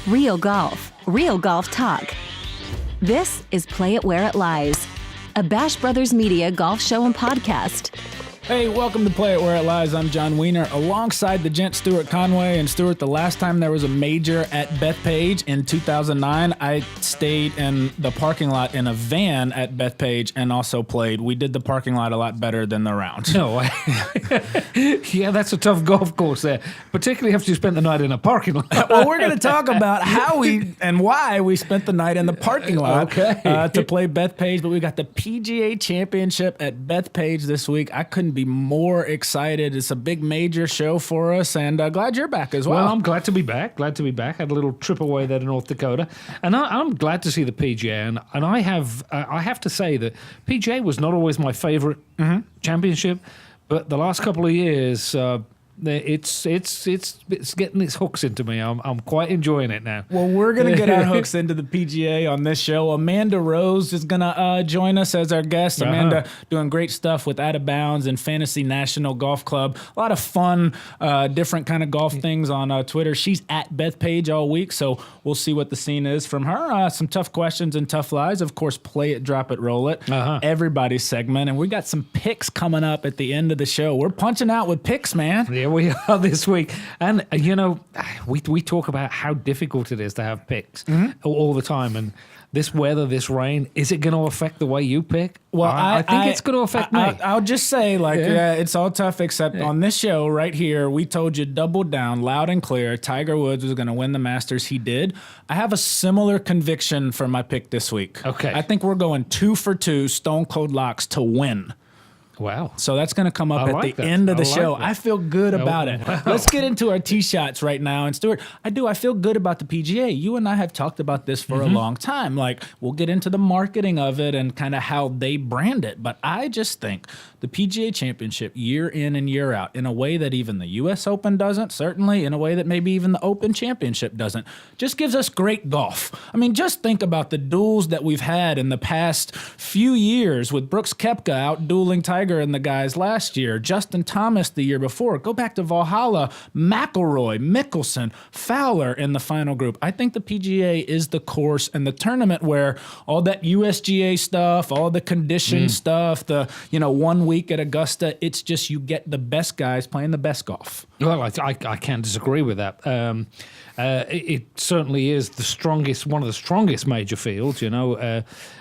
Real golf, real golf talk. This is Play It Where It Lies, a Bash Brothers Media golf show and podcast. Hey, welcome to Play It Where It Lies. I'm John Wiener, alongside the gent Stuart Conway. And Stuart, the last time there was a major at Bethpage in 2009, I stayed in the parking lot in a van at Bethpage and also played. We did the parking lot a lot better than the round. No, yeah, that's a tough golf course there, particularly after you spent the night in a parking lot. Well, we're going to talk about how we and why we spent the night in the parking lot to play Bethpage. But we got the PGA Championship at Bethpage this week. I couldn't be more excited. It's a big major show for us, and glad you're back as well. Well, I'm glad to be back. Had a little trip away there to North Dakota, and I'm glad to see the PGA. And I have to say that PGA was not always my favorite championship, but the last couple of years, it's getting its hooks into me. I'm quite enjoying it now. Well, we're going to get our hooks into the PGA on this show. Amanda Rose is going to join us as our guest. Amanda doing great stuff with Out of Bounds and Fantasy National Golf Club. A lot of fun, different kind of golf things on Twitter. She's at Bethpage all week, so we'll see what the scene is from her. Some tough questions and tough lies. Of course, Play It, Drop It, Roll It. Everybody's segment. And we got some picks coming up at the end of the show. We're punching out with picks, man. Yeah, we are this week. And, we talk about how difficult it is to have picks all the time. And this weather, this rain, is it going to affect the way you pick? Well, I think it's going to affect me. I'll just say, it's all tough, except on this show right here, we told you double down, loud and clear, Tiger Woods was going to win the Masters. He did. I have a similar conviction for my pick this week. Okay. I think we're going 2 for 2 stone cold locks to win. Wow. So that's going to come up at the end of the show. I feel good about it. Wow. Let's get into our tee shots right now. And Stuart, I feel good about the PGA. You and I have talked about this for a long time. Like, we'll get into the marketing of it and kind of how they brand it. But I just think the PGA Championship, year in and year out, in a way that even the U.S. Open doesn't, certainly in a way that maybe even the Open Championship doesn't, just gives us great golf. I mean, just think about the duels that we've had in the past few years with Brooks Koepka out dueling Tiger and the guys last year, Justin Thomas the year before. Go back to Valhalla, McIlroy, Mickelson, Fowler in the final group. I think the PGA is the course and the tournament where all that USGA stuff, all the condition stuff, the 1 week at Augusta, it's just you get the best guys playing the best golf. Well, I can't disagree with that. It certainly is one of the strongest major fields,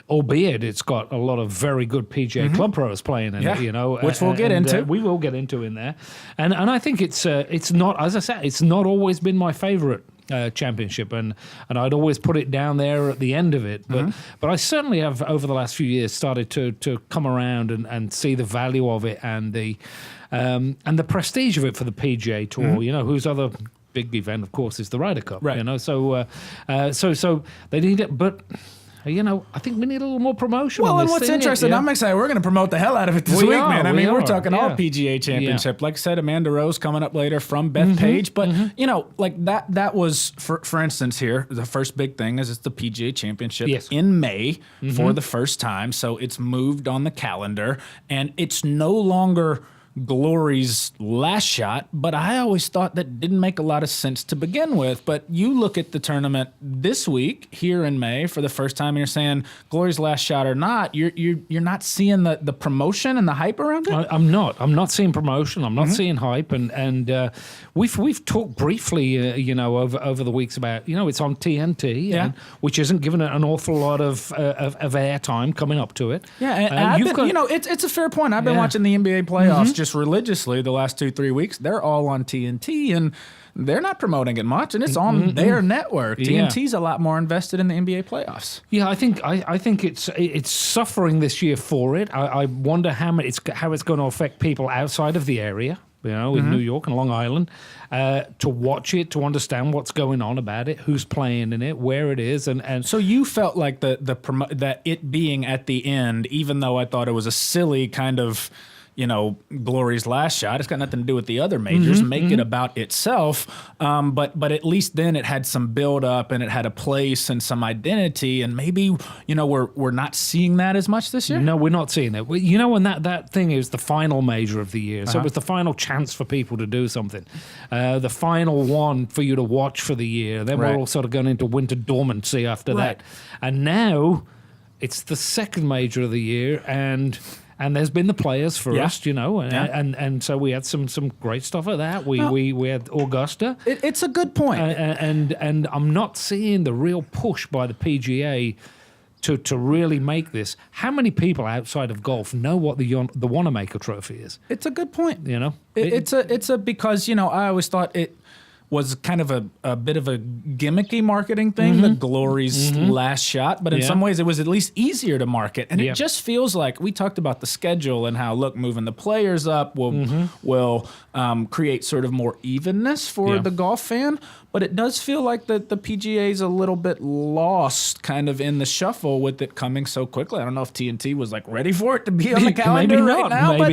albeit it's got a lot of very good PGA Club pros playing in it, which we'll get into. We will get into in there. And I think it's not, as I said, it's not always been my favorite championship, and I'd always put it down there at the end of it. But I certainly have, over the last few years, started to come around and see the value of it and the prestige of it for the PGA Tour. Whose other big event, of course, is the Ryder Cup. Right. So they need it, but. I think we need a little more promotion. Well, and what's interesting, I'm excited. We're going to promote the hell out of it this week, man. I mean, we're talking all PGA Championship. Like I said, Amanda Rose coming up later from Bethpage. But, that was, for instance here, the first big thing is it's the PGA Championship in May for the first time. So it's moved on the calendar, and it's no longer Glory's last shot, but I always thought that didn't make a lot of sense to begin with. But you look at the tournament this week here in May for the first time, and you're saying Glory's last shot or not. You're not seeing the promotion and the hype around it. I'm not seeing promotion. I'm not seeing hype, and we've talked briefly, over the weeks about it's on TNT, which isn't given it an awful lot of airtime coming up to it. Yeah, and it's a fair point. I've been watching the NBA playoffs just religiously the last 2-3 weeks. They're all on TNT, and they're not promoting it much, and it's on their network. TNT's a lot more invested in the NBA playoffs. Yeah, I think it's suffering this year for it. I wonder how it's going to affect people outside of the area, in New York and Long Island, to watch it, to understand what's going on about it, who's playing in it, where it is, and so you felt like that it being at the end, even though I thought it was a silly kind of Glory's last shot. It's got nothing to do with the other majors. Make it about itself. But at least then it had some build up and it had a place and some identity. And maybe, we're not seeing that as much this year. No, we're not seeing it. And that thing is the final major of the year. So it was the final chance for people to do something. The final one for you to watch for the year. Then we're all sort of going into winter dormancy after that. And now it's the second major of the year, and there's been the players for us, and so we had some great stuff at that. We had Augusta. It's a good point. And I'm not seeing the real push by the PGA to really make this. How many people outside of golf know what the Wanamaker Trophy is? It's a good point. It's because I always thought it was kind of a bit of a gimmicky marketing thing, the Glory's last shot, but in some ways it was at least easier to market. And it just feels like we talked about the schedule and how, moving the players up will create sort of more evenness for the golf fan. But it does feel like the PGA is a little bit lost kind of in the shuffle with it coming so quickly. I don't know if TNT was ready for it to be on the calendar right now, but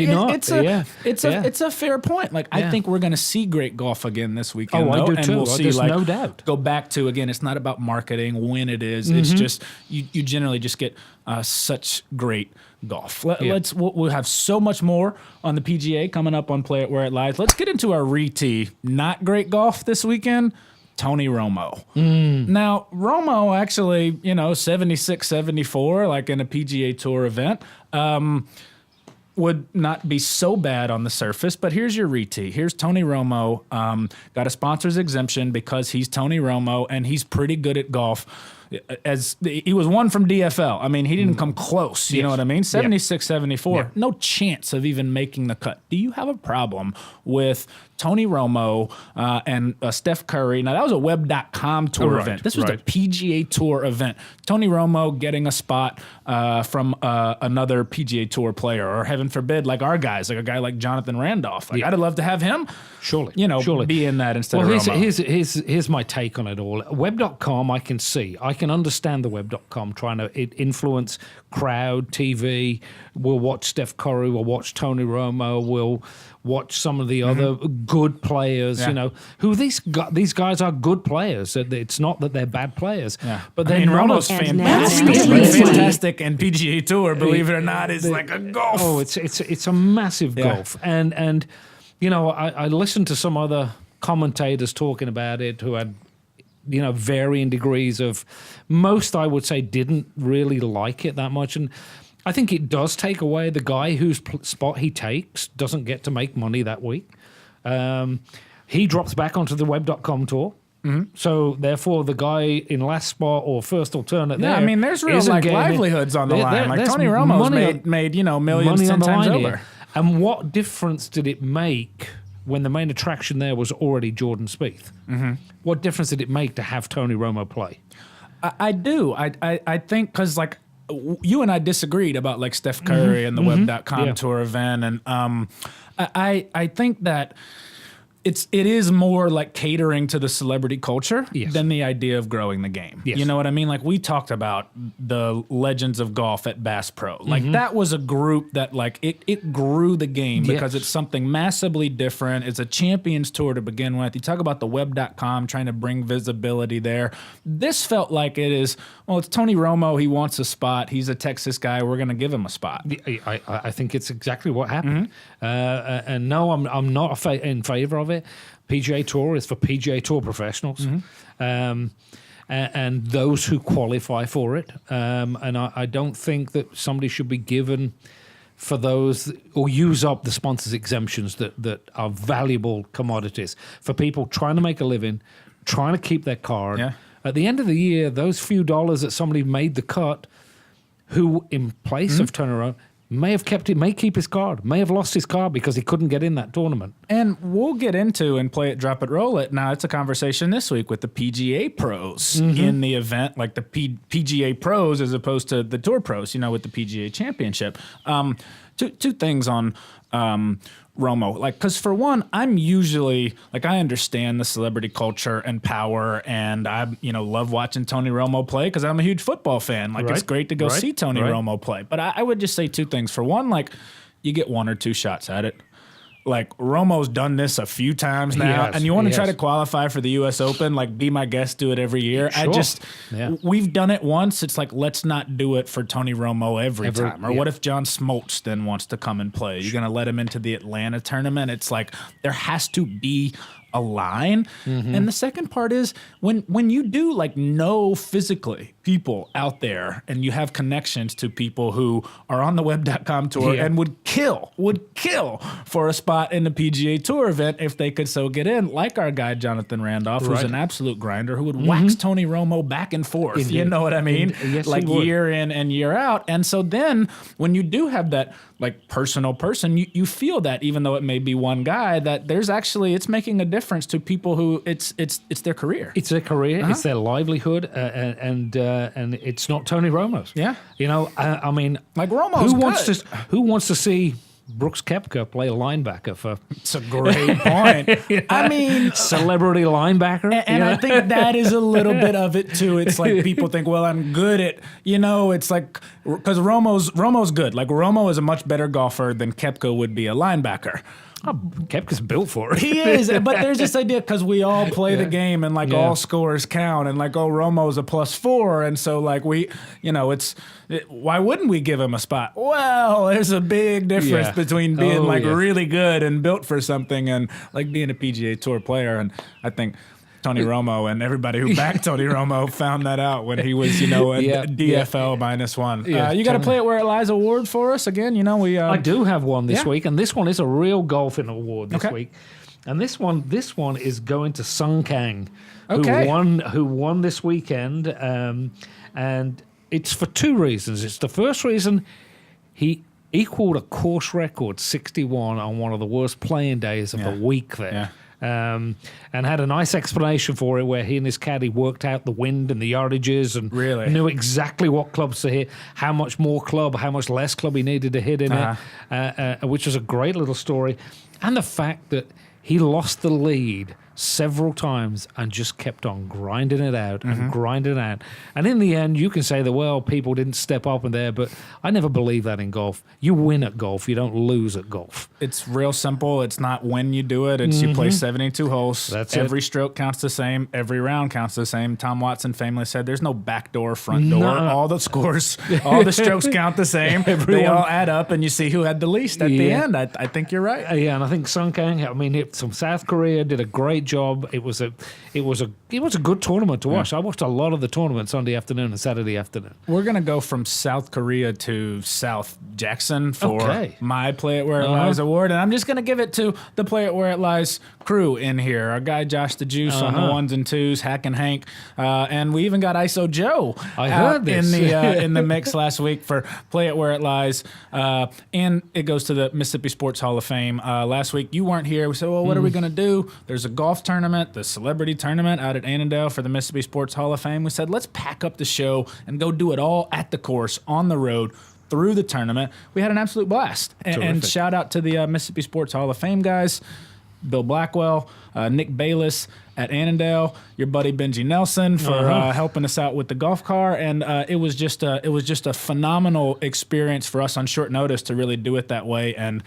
it's a fair point. I think we're going to see great golf again this weekend. I do and too. We'll see, there's no doubt. Go back to, again, it's not about marketing when it is. It's just, you generally just get such great golf. We'll have so much more on the PGA coming up on Play It Where It Lies. Let's get into our re-tee. Not great golf this weekend. Tony Romo. Now, Romo actually, 76, 74, in a PGA Tour event, would not be so bad on the surface, but here's your re-tee. Here's Tony Romo, got a sponsor's exemption because he's Tony Romo, and he's pretty good at golf. As he was one from DFL. I mean, he didn't come close. You know what I mean? 76, 74. No chance of even making the cut. Do you have a problem with Tony Romo and Steph Curry? Now, that was a web.com tour event. This was a PGA Tour event. Tony Romo getting a spot from another PGA Tour player, or heaven forbid, our guys, a guy like Jonathan Randolph. I'd love to have him, surely, be in that instead of Romo. Here's my take on it all. Web.com, I can understand the web.com trying to influence crowd, TV. We'll watch Steph Curry, we'll watch Tony Romo, we'll watch some of the other good players, who these guys are good players. It's not that they're bad players. But then Romo's fantastic and PGA Tour, believe it or not, is like a golf. Oh, it's a massive golf. And I listened to some other commentators talking about it who had varying degrees of, most I would say didn't really like it that much. And I think it does take away the guy whose spot he takes doesn't get to make money that week. He drops back onto the web.com tour. So therefore the guy in last spot or first alternate there's real livelihoods on the line. Tony Romo's made millions 10 times over. Here. And what difference did it make when the main attraction there was already Jordan Spieth? What difference did it make to have Tony Romo play? I do. I think because you and I disagreed about Steph Curry and the web.com tour event. And I think that it is more catering to the celebrity culture than the idea of growing the game. You know what I mean? We talked about the Legends of Golf at Bass Pro. That was a group that it grew the game because it's something massively different. It's a Champions Tour to begin with. You talk about the web.com trying to bring visibility there. This felt like it is, it's Tony Romo. He wants a spot. He's a Texas guy. We're going to give him a spot. I think it's exactly what happened. And no, I'm not in favor of it. PGA Tour is for PGA Tour professionals, and those who qualify for it. And I don't think that somebody should be given for those or use up the sponsors' exemptions that are valuable commodities for people trying to make a living, trying to keep their card. At the end of the year, those few dollars that somebody made the cut, who in place of turnaround, may have kept it, may keep his card, may have lost his card because he couldn't get in that tournament. And we'll get into and Play It, Drop It, Roll It. Now, it's a conversation this week with the PGA pros in the event, the PGA pros as opposed to the tour pros, with the PGA Championship. Two things on Romo. Because for one, I'm usually, I understand the celebrity culture and power, and I, love watching Tony Romo play because I'm a huge football fan. It's great to go see Tony Romo play. But I would just say two things. For one, you get 1 or 2 shots at it. Like, Romo's done this a few times now, and you want to try to qualify for the U.S. Open, like, be my guest, do it every year. Sure. We've done it once. It's like, let's not do it for Tony Romo every time. Or what if John Smoltz then wants to come and play? You're going to let him into the Atlanta tournament? It's like, there has to be a line. And the second part is when you do like know physically people out there and you have connections to people who are on the web.com tour and would kill for a spot in the PGA Tour event if they could so get in, like our guy Jonathan Randolph, who's an absolute grinder, who would wax Tony Romo back and forth. Indeed. You know what I mean? Yes, like year in and year out. And so then when you do have that like personal person, you feel that even though it may be one guy, that there's actually, it's making a difference to people who it's their career. It's their career. It's their livelihood, and it's not Tony Romo's. Yeah. You know, I mean, like Romo's who wants to see Brooks Koepka play a linebacker for? It's a great point. I mean, celebrity linebacker. And I think that is a little bit of it too. It's like people think, well, I'm good at, it's like, because Romo's good. Like Romo is a much better golfer than Koepka would be a linebacker. Oh, Koepka's built for it. He is, but there's this idea because we all play the game and like all scores count and like, oh, Romo's a +4. And so like why wouldn't we give him a spot? Well, there's a big difference between being really good and built for something and like being a PGA Tour player. And I think Tony Romo and everybody who backed Tony Romo found that out when he was, a DFL -1. Yeah, you got to play it where it lies award for us again. I do have one this week, and this one is a real golfing award this week. And this one is going to Sung Kang, who won this weekend, and it's for 2 reasons. It's the first reason he equaled a course record 61 on one of the worst playing days of the week there. Yeah. And had a nice explanation for it where he and his caddy worked out the wind and the yardages and knew exactly what clubs to hit, how much more club, how much less club he needed to hit in it, which was a great little story. And the fact that he lost the lead several times and just kept on grinding it out and grinding it out. And in the end, you can say that, well, people didn't step up in there, but I never believe that in golf. You win at golf. You don't lose at golf. It's real simple. It's not when you do it. It's you play 72 holes. That's every stroke counts the same. Every round counts the same. Tom Watson famously said there's no back door, front door. All the scores, all the strokes count the same. They all add up, and you see who had the least at the end. I think you're right. And I think Sung Kang, from South Korea, did a great job. It was a good tournament to watch. I watched a lot of the tournament Sunday afternoon and Saturday afternoon. We're gonna go from South Korea to South Jackson for my Play It Where It Lies award, and I'm just gonna give it to the Play It Where It Lies crew in here. Our guy Josh the Juice on the 1s and 2s, Hack and Hank, and we even got ISO Joe in the mix last week for Play It Where It Lies, and it goes to the Mississippi Sports Hall of Fame. Last week you weren't here. We said, well, what are we gonna do? There's a golf tournament, the celebrity tournament out at Annandale for the Mississippi Sports Hall of Fame. We said, let's pack up the show and go do it all at the course, on the road, through the tournament. We had an absolute blast. And shout out to the Mississippi Sports Hall of Fame guys, Bill Blackwell, Nick Bayless at Annandale, your buddy Benji Nelson for helping us out with the golf car, and it was just a phenomenal experience for us on short notice to really do it that way. And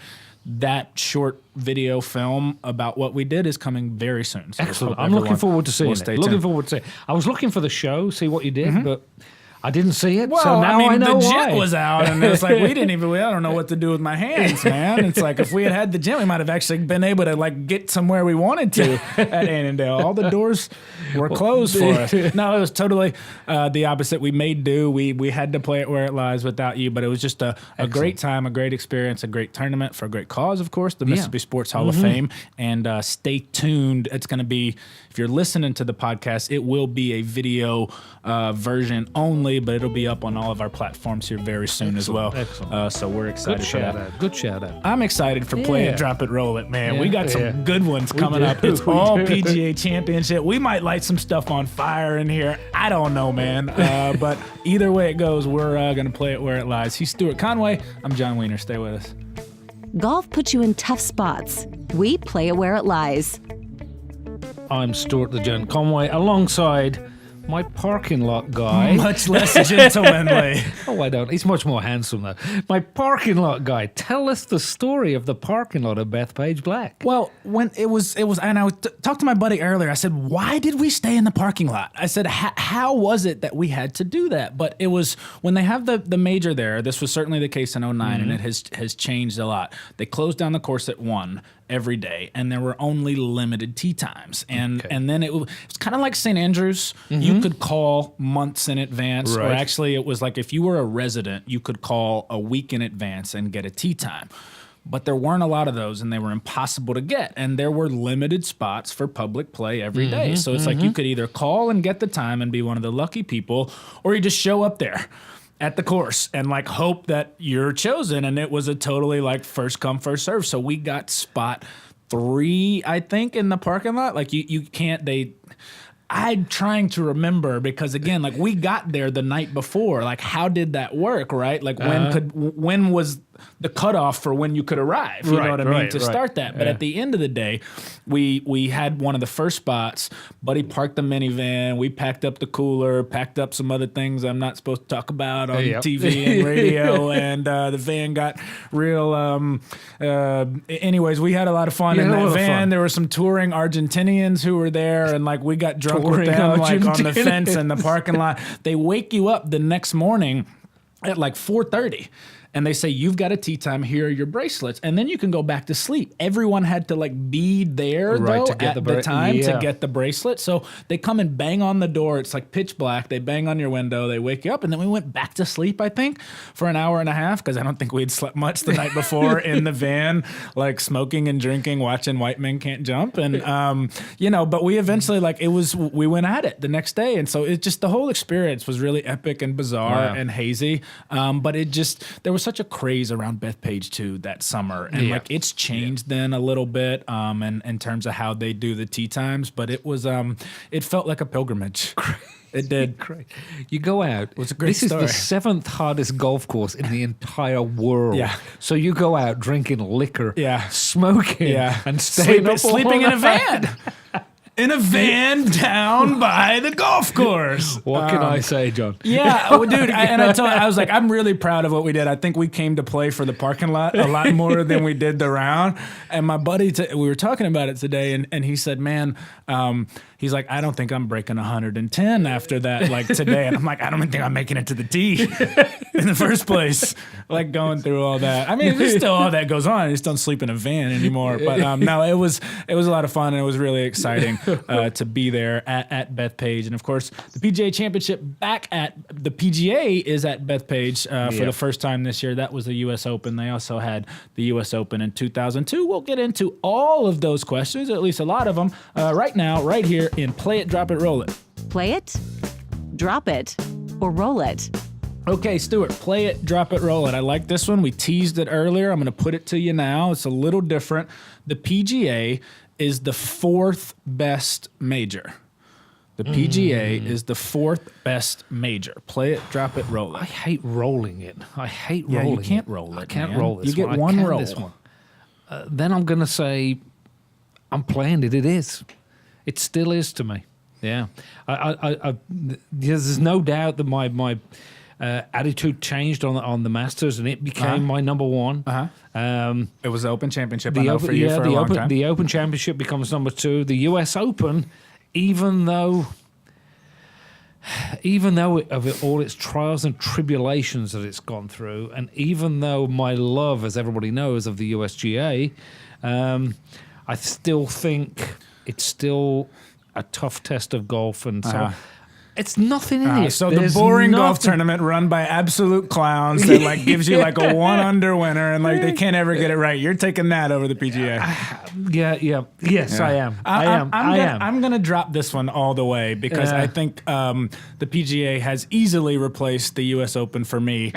that short video film about what we did is coming very soon. So excellent. I'm looking forward to seeing it. I was looking for the show, see what you did, but I didn't see it, so now I know the why. Gent was out, and it's like I don't know what to do with my hands, man. It's like if we had the Gent, we might have actually been able to like get somewhere we wanted to at Annandale. All the doors were closed for us. No, it was totally the opposite. We made do. We had to Play It Where It Lies without you, but it was just a great time, a great experience, a great tournament for a great cause, of course, the Mississippi Sports Hall of Fame. And stay tuned. It's going to be, if you're listening to the podcast, it will be a video version only, but it'll be up on all of our platforms here very soon as well. So we're excited for that. Good shout out. I'm excited for Play It, Drop It, Roll It, man. We got some good ones coming up. It's all PGA Championship. We might light some stuff on fire in here. I don't know, man. But either way it goes, we're going to Play It Where It Lies. He's Stuart Conway. I'm John Wiener. Stay with us. Golf puts you in tough spots. We play it where it lies. I'm Stuart the Gent Conway alongside my parking lot guy. Much less gentlemanly. Oh, I don't. He's much more handsome, though. My parking lot guy. Tell us the story of the parking lot of Bethpage Black. Well, when it was, and I talked to my buddy earlier. I said, "Why did we stay in the parking lot?" I said, "How was it that we had to do that?" But it was when they have the major there. This was certainly the case in 09, and it has changed a lot. They closed down the course at 1 every day, and there were only limited tee times, and then it was kind of like St. Andrews. You could call months in advance, or actually it was like if you were a resident, you could call a week in advance and get a tee time. But there weren't a lot of those, and they were impossible to get. And there were limited spots for public play every day. So it's like you could either call and get the time and be one of the lucky people, or you just show up there at the course and like hope that you're chosen. And it was a totally like first come, first serve. So we got spot 3, I think, in the parking lot. Like you can't, I'm trying to remember because again, like we got there the night before. Like how did that work, right? Like when was the cutoff for when you could arrive? You know what I mean? To start that. But at the end of the day, we had one of the first spots. Buddy parked the minivan. We packed up the cooler, packed up some other things I'm not supposed to talk about on TV and radio. And the van got real. Anyways, we had a lot of fun in that van. There were some touring Argentinians who were there, and like we got drunk with them like on the fence in the parking lot. They wake you up the next morning at like 4:30. And they say, you've got a tee time, here are your bracelets. And then you can go back to sleep. Everyone had to like be there though at the time to get the bracelet. So they come and bang on the door. It's like pitch black. They bang on your window. They wake you up. And then we went back to sleep, I think, for an hour and a half. Because I don't think we'd slept much the night before in the van, like smoking and drinking, watching White Men Can't Jump. And, but we eventually we went at it the next day. And so it just, the whole experience was really epic and bizarre and hazy. But there was such a craze around Bethpage too that summer, and like it's changed then a little bit and in terms of how they do the tee times, but it was it felt like a pilgrimage. It did. Great. You go out. It was a great This story. is the 7th hardest golf course in the entire world. Yeah. So you go out drinking liquor, Yeah. smoking, Yeah. and sleeping in a van. In a van down by the golf course. What can I say, John? Yeah, well, dude, I was like, I'm really proud of what we did. I think we came to play for the parking lot a lot more than we did the round. And my buddy, we were talking about it today, and he said, man, he's like, I don't think I'm breaking 110 after that, like today. And I'm like, I don't even think I'm making it to the tee in the first place, like going through all that. I mean, there's still all that goes on. I just don't sleep in a van anymore. But no, it was a lot of fun, and it was really exciting. To be there at Bethpage. And of course, the PGA Championship back at the PGA is at Bethpage for the first time this year. That was the U.S. Open. They also had the U.S. Open in 2002. We'll get into all of those questions, at least a lot of them, right now, right here in Play It, Drop It, Roll It. Play it, drop it, or roll it. Okay, Stuart, play it, drop it, roll it. I like this one. We teased it earlier. I'm going to put it to you now. It's a little different. The PGA is the 4th best major. The PGA is the 4th best major. Play it, drop it, roll it. I hate rolling it. Yeah, you can't roll it. I can't man. roll this. You get one roll. This one. Then I'm going to say, I'm playing it. It is. It still is to me. Yeah. There's no doubt that my attitude changed on the Masters, and it became my number one. It was the Open Championship. For a long time. The Open Championship becomes number 2. The U.S. Open, even though of all its trials and tribulations that it's gone through, and even though my love, as everybody knows, of the USGA, I still think it's still a tough test of golf, and so. It's nothing in it. So There's the boring golf nothing. tournament run by absolute clowns that like gives you like a 1 under winner, and like they can't ever get it right. You're taking that over the PGA. Yes, I am. I'm gonna drop this one all the way because I think the PGA has easily replaced the U.S. Open for me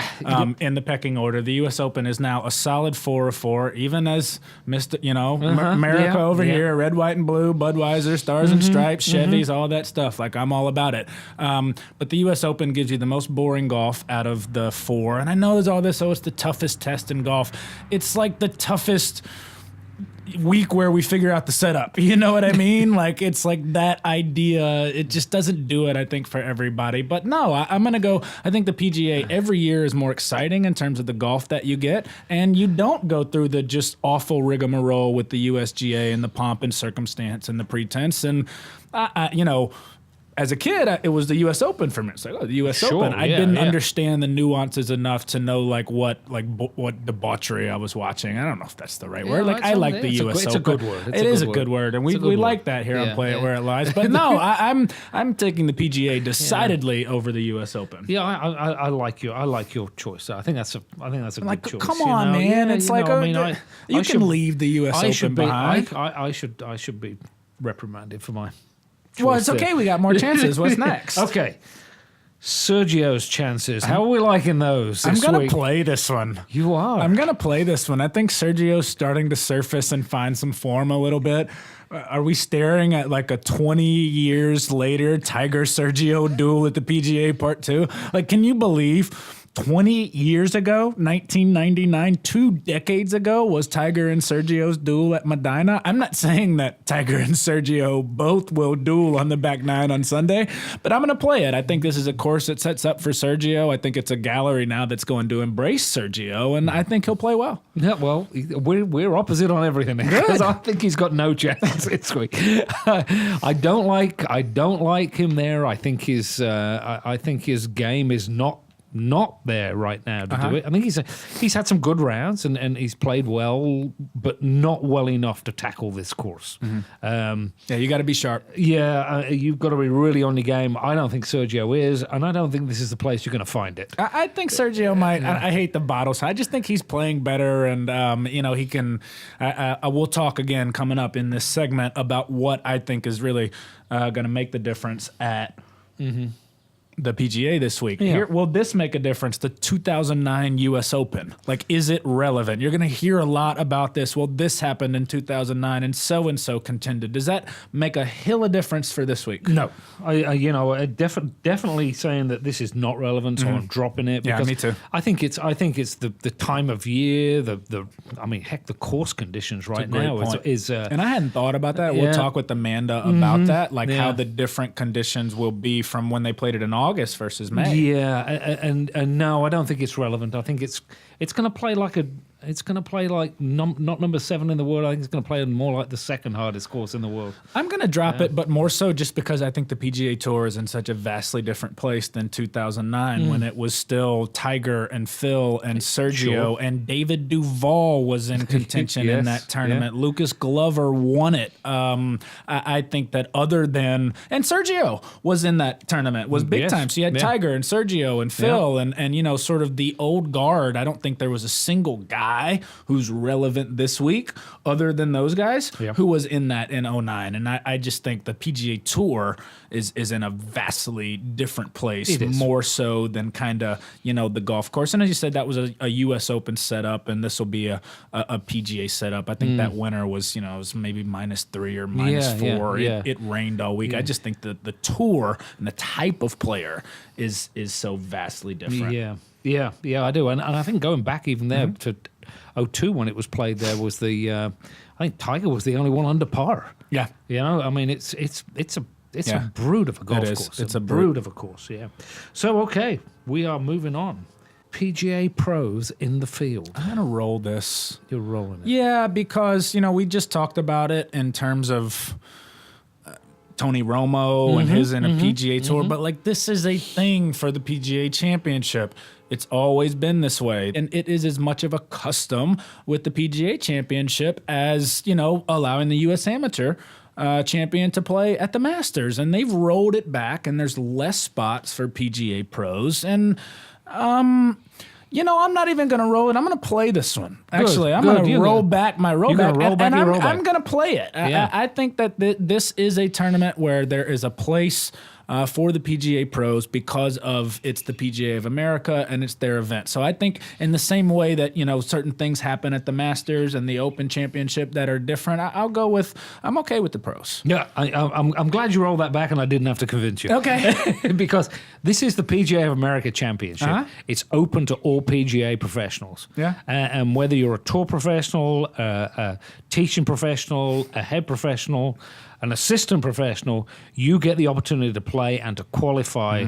in the pecking order. The U.S. Open is now a solid 4 of 4, even as Mr. America over here, red, white, and blue, Budweiser, Stars and Stripes, Chevys, all that stuff. Like I'm all about it. But the U.S. Open gives you the most boring golf out of the 4. And I know there's all this, it's the toughest test in golf. It's like the toughest, week where we figure out the setup. You know what I mean? Like, it's like that idea. It just doesn't do it, I think, for everybody. But no, I'm going to go. I think the PGA every year is more exciting in terms of the golf that you get. And you don't go through the just awful rigmarole with the USGA and the pomp and circumstance and the pretense. And, you know, as a kid, it was the U.S. Open for me. It's like, oh, the U.S. Open. I didn't understand the nuances enough to know what debauchery I was watching. I don't know if that's the right word. Like, I like the U.S. Open. It's a good word. It is a good word, and we like that here on Play It Where It Lies. But no, I'm taking the PGA decidedly over the U.S. Open. Yeah, I like you. I like your choice. I think that's a good choice. Come on, man. It's like you can leave the U.S. Open behind. I should be reprimanded for my. Well, it's okay. We got more chances. What's next? Okay. Sergio's chances. How are we liking those this I'm going week? to play this one. You are? I'm going to play this one. I think Sergio's starting to surface and find some form a little bit. Are we staring at like a 20 years later Tiger-Sergio duel at the PGA Part 2? Like, can you believe 20 years ago, 1999, 2 decades ago, was Tiger and Sergio's duel at Medina? I'm not saying that Tiger and Sergio both will duel on the back nine on Sunday, but I'm going to play it. I think this is a course that sets up for Sergio. I think it's a gallery now that's going to embrace Sergio, and I think he'll play well. Yeah, well, we're opposite on everything because I think he's got no chance this week. I don't like him there. I think his game is not there right now to do it. I think he's had some good rounds and he's played well, but not well enough to tackle this course. Yeah, you got to be sharp. Yeah, you've got to be really on your game. I don't think Sergio is, and I don't think this is the place you're going to find it. I think Sergio might. I hate the bottles. I just think he's playing better, and he can. I will talk again coming up in this segment about what I think is really going to make the difference at. The PGA this week. Yeah. Will this make a difference? The 2009 U.S. Open. Like, is it relevant? You're going to hear a lot about this. Well, this happened in 2009 and so contended. Does that make a hill of difference for this week? No. I definitely saying that this is not relevant, so I'm dropping it. Yeah, because me too. I think it's the time of year, the course conditions right now is and I hadn't thought about that. We'll talk with Amanda about that, like how the different conditions will be from when they played it in August versus May. Yeah, and no, I don't think it's relevant. I think it's going to play like not number 7 in the world. I think it's going to play more like the second hardest course in the world. I'm going to drop it, but more so just because I think the PGA Tour is in such a vastly different place than 2009 when it was still Tiger and Phil and Sergio and David Duval was in contention in that tournament. Yeah. Lucas Glover won it. I think that other than – and Sergio was in that tournament, was big time. So you had Tiger and Sergio and Phil and sort of the old guard. I don't think there was a single guy who's relevant this week other than those guys who was in that in 2009. And I just think the PGA Tour is in a vastly different place, more so than kind of, the golf course. And as you said, that was a U.S. Open setup, and this will be a PGA setup. I think that winner was, it was maybe -3 or -4. Yeah. It rained all week. I just think that the tour and the type of player is so vastly different. Yeah, I do. And I think going back even there to 2002 when it was played, there was I think Tiger was the only one under par. Yeah. I mean, it's a brute of a golf course. It's a brute of a course, yeah. So, okay, we are moving on. PGA pros in the field. I'm going to roll this. You're rolling it. Yeah, because, we just talked about it in terms of Tony Romo and his in a PGA Tour, but like this is a thing for the PGA Championship. It's always been this way. And it is as much of a custom with the PGA Championship as, allowing the U.S. Amateur champion to play at the Masters. And they've rolled it back, and there's less spots for PGA pros. And, I'm not even going to roll it. I'm going to play this one. Actually, I'm going to roll back my rollback. I'm going to play it. Yeah. I think that this is a tournament where there is a place for the PGA pros because of it's the PGA of America and it's their event. So I think in the same way that, certain things happen at the Masters and the Open Championship that are different, I'm okay with the pros. Yeah, I'm glad you rolled that back and I didn't have to convince you. Okay. Because this is the PGA of America Championship. It's open to all PGA professionals. Yeah. And whether you're a tour professional, a teaching professional, a head professional, an assistant professional, you get the opportunity to play and to qualify.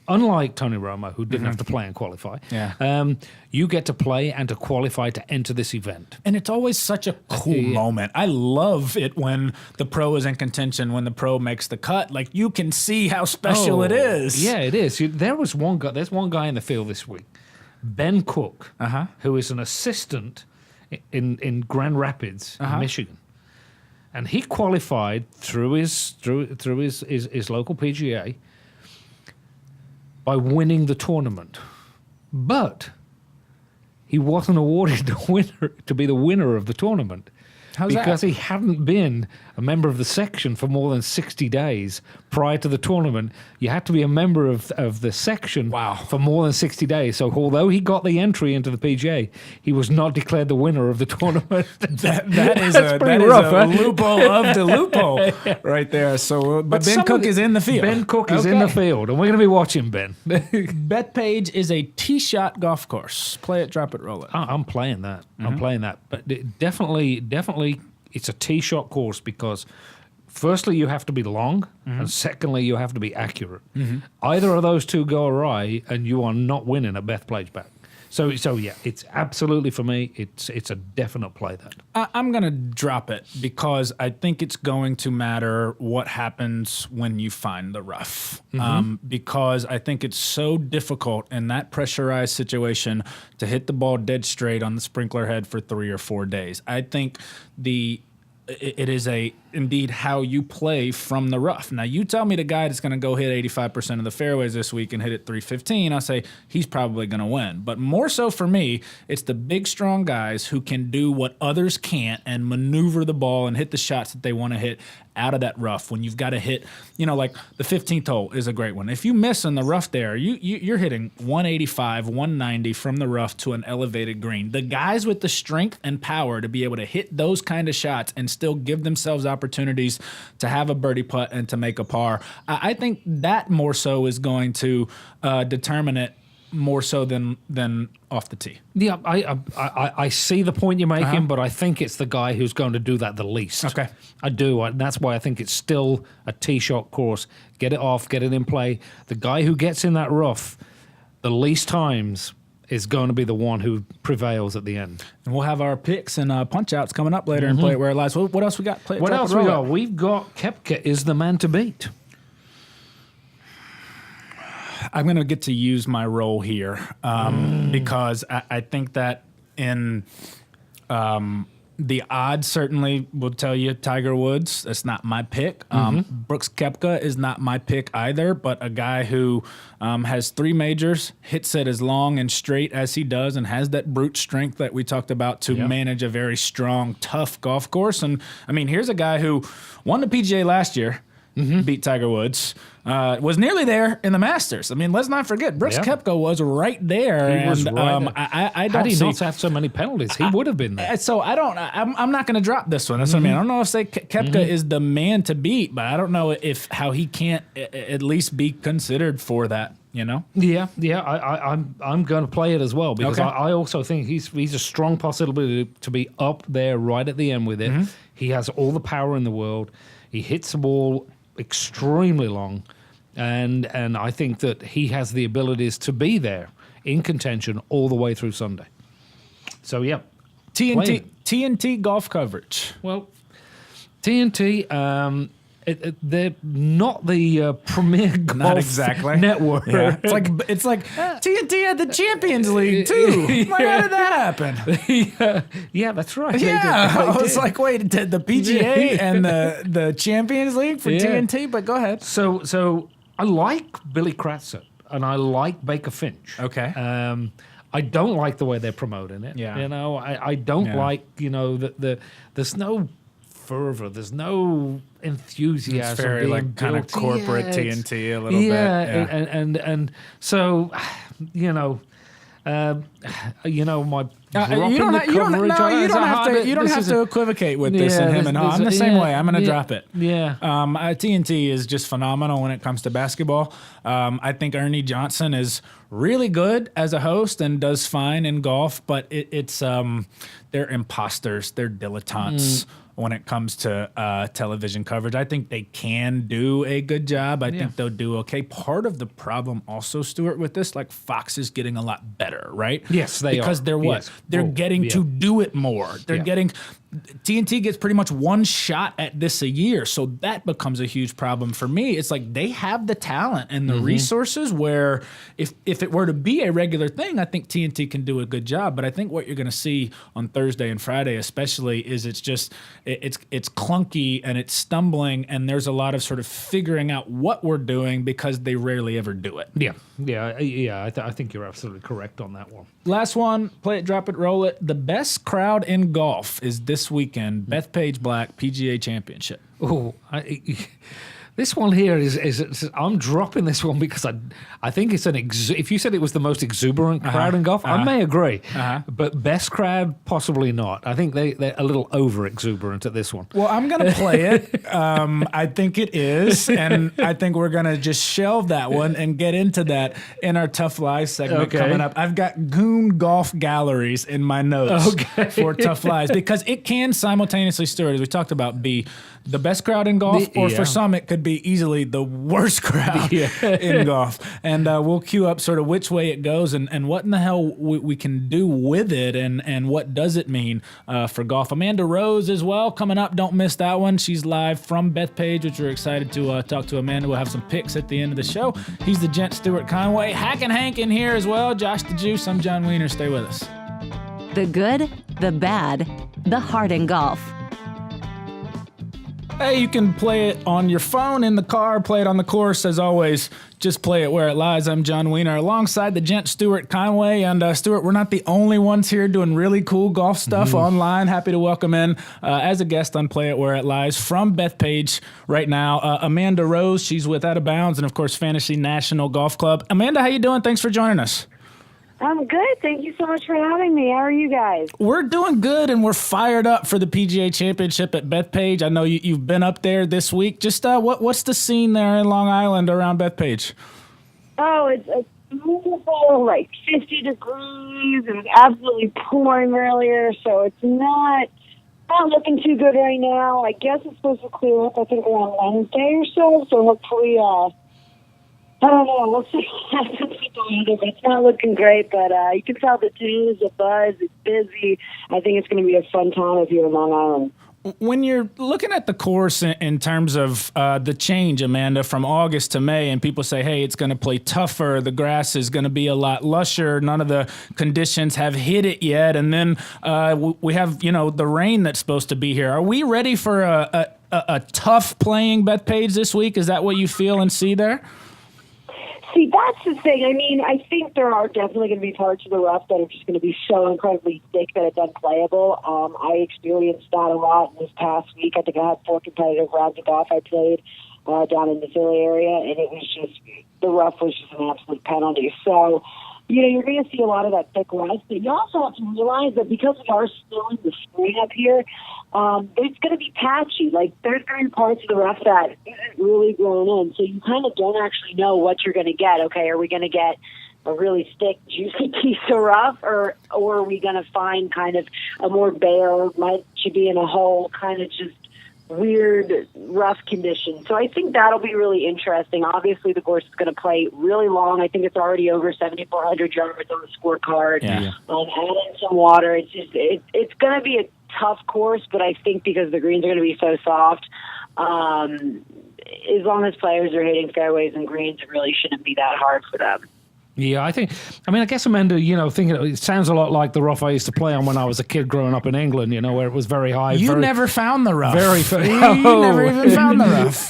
Unlike Tony Romo, who didn't have to play and qualify, you get to play and to qualify to enter this event. And it's always such a cool moment. I love it when the pro is in contention, when the pro makes the cut. Like, you can see how special it is. Yeah, it is. There's one guy in the field this week, Ben Cook, who is an assistant in Grand Rapids, Michigan. And he qualified through his local PGA by winning the tournament. But he wasn't awarded to be the winner of the tournament. How's because that? he hadn't been a member of the section for more than 60 days prior to the tournament. You had to be a member of the section for more than 60 days. So although he got the entry into the PGA, he was not declared the winner of the tournament. that is a loophole of the loophole right there. So, but Ben Cook is in the field. Ben Cook is in the field, and we're going to be watching Ben. Bethpage is a tee-shot golf course. Play it, drop it, roll it. I'm playing that. I'm playing that. But definitely, it's a tee shot course because firstly, you have to be long, and secondly, you have to be accurate. Either of those two go awry, and you are not winning at Bethpage back. So yeah, it's absolutely, for me, it's a definite play that. I'm going to drop it because I think it's going to matter what happens when you find the rough. Because I think it's so difficult in that pressurized situation to hit the ball dead straight on the sprinkler head for 3 or 4 days. I think it is indeed how you play from the rough. Now, you tell me the guy that's going to go hit 85% of the fairways this week and hit it 315, I'll say he's probably going to win. But more so for me, it's the big, strong guys who can do what others can't and maneuver the ball and hit the shots that they want to hit out of that rough. When you've got to hit, like the 15th hole is a great one. If you miss in the rough there, you're hitting 185, 190 from the rough to an elevated green. The guys with the strength and power to be able to hit those kind of shots and still give themselves opportunities to have a birdie putt and to make a par, I think that more so is going to determine it more so than off the tee. Yeah, I see the point you're making, but I think it's the guy who's going to do that the least. Okay. I do, and that's why I think it's still a tee shot course. Get it off, get it in play. The guy who gets in that rough the least times is going to be the one who prevails at the end. And we'll have our picks and punch-outs coming up later and Play It Where It Lies. What else we got? What else we got? We've got Koepka is the man to beat. I'm going to get to use my role here because I think that in the odds certainly will tell you Tiger Woods. That's not my pick. Brooks Koepka is not my pick either, but a guy who has 3 majors, hits it as long and straight as he does, and has that brute strength that we talked about to manage a very strong, tough golf course. And, I mean, here's a guy who won the PGA last year, beat Tiger Woods, was nearly there in the Masters. I mean, let's not forget, Brooks Koepka was right there. He was right there. I don't Had he see, not have so many penalties, he would have been there. So I'm not going to drop this one. That's what I mean. I don't know if Koepka is the man to beat, but I don't know how he can't at least be considered for that. Yeah. I'm going to play it as well because I also think he's a strong possibility to be up there right at the end with it. He has all the power in the world. He hits the ball extremely long, and I think that he has the abilities to be there in contention all the way through Sunday. So yeah, TNT golf coverage. Well, TNT. They're not the premier golf network. Yeah. It's like TNT had the Champions League too. How did that happen? Yeah, that's right. Yeah, I was like, wait, the PGA and the Champions League for TNT. But go ahead. So I like Billy Kratzer and I like Baker Finch. Okay. I don't like the way they're promoting it. Yeah. I don't like that there's no fervor. There's no enthusiasm. It's very being like kind of built. corporate it's- TNT a little bit. Yeah. and so, my You drop in the coverage. you don't have to equivocate with this and him and her. I'm the same way. I'm going to drop it. Yeah. TNT is just phenomenal when it comes to basketball. I think Ernie Johnson is really good as a host and does fine in golf, but they're imposters. They're dilettantes when it comes to television coverage. I think they can do a good job. I think they'll do okay. Part of the problem also, Stuart, with this, like Fox is getting a lot better, right? Yes, they are. Because they're what? Yes. They're getting to do it more. They're getting... TNT gets pretty much one shot at this a year, so that becomes a huge problem for me. It's like they have the talent and the resources where if it were to be a regular thing, I think TNT can do a good job. But I think what you're going to see on Thursday and Friday especially is it's clunky and it's stumbling, and there's a lot of sort of figuring out what we're doing because they rarely ever do it. I think you're absolutely correct on that one. Last one, play it, drop it, roll it. The best crowd in golf is this weekend, Bethpage Black PGA Championship. Oh, this one here is I'm dropping this one because I think it's if you said it was the most exuberant crowd in golf, I may agree. But best crowd, possibly not. I think they're a little over exuberant at this one. Well, I'm going to play it. I think it is. And I think we're going to just shelve that one and get into that in our Tough Lies segment coming up. I've got Goon Golf Galleries in my notes for Tough Lies because it can simultaneously, Stuart, as we talked about, be the best crowd in golf, or for some, it could be easily the worst crowd in golf. And we'll cue up sort of which way it goes and what in the hell we can do with it and what does it mean for golf. Amanda Rose as well coming up. Don't miss that one. She's live from Bethpage, which we're excited to talk to Amanda. We'll have some picks at the end of the show. He's the Gent, Stuart Conway. Hack and Hank in here as well. Josh the Juice. I'm John Wiener. Stay with us. The good, the bad, the hard in golf. Hey, you can play it on your phone, in the car, play it on the course. As always, just play it where it lies. I'm John Wiener alongside the Gent, Stuart Conway. And Stuart, we're not the only ones here doing really cool golf stuff online. Happy to welcome in as a guest on Play It Where It Lies from Bethpage right now, Amanda Rose. She's with Out of Bounds and, of course, Fantasy National Golf Club. Amanda, how you doing? Thanks for joining us. I'm good. Thank you so much for having me. How are you guys? We're doing good, and we're fired up for the PGA Championship at Bethpage. I know you've been up there this week. Just what's the scene there in Long Island around Bethpage? Oh, it's beautiful, like 50 degrees. It was absolutely pouring earlier, so it's not looking too good right now. I guess it's supposed to clear up, I think, around Wednesday or so. So hopefully, I don't know. We'll see. It's not looking great, but you can tell the team is a buzz. It's busy. I think it's going to be a fun time if you're in Long Island. When you're looking at the course in terms of the change, Amanda, from August to May, and people say, hey, it's going to play tougher, the grass is going to be a lot lusher, none of the conditions have hit it yet, and then we have, the rain that's supposed to be here. Are we ready for a tough playing Bethpage this week? Is that what you feel and see there? See, that's the thing. I mean, I think there are definitely going to be parts of the rough that are just going to be so incredibly thick that it's unplayable. I experienced that a lot this past week. I think I had 4 competitive rounds of golf I played down in the Philly area, and it was just, the rough was just an absolute penalty. So, you're going to see a lot of that thick rust, but you also have to realize that because we are still in the spring up here, it's going to be patchy. Like, there's going to be parts of the rough that isn't really grown in, so you kind of don't actually know what you're going to get. Okay, are we going to get a really thick, juicy piece of rough, or are we going to find kind of a more bare, might you be in a hole, kind of just weird, rough conditions. So I think that'll be really interesting. Obviously, the course is going to play really long. I think it's already over 7,400 yards on the scorecard. Yeah. Adding some water. It's just it's going to be a tough course, but I think because the greens are going to be so soft, as long as players are hitting fairways and greens, it really shouldn't be that hard for them. Yeah, I guess, Amanda, thinking it sounds a lot like the rough I used to play on when I was a kid growing up in England, where it was very high. You never found the rough. You never even found the rough.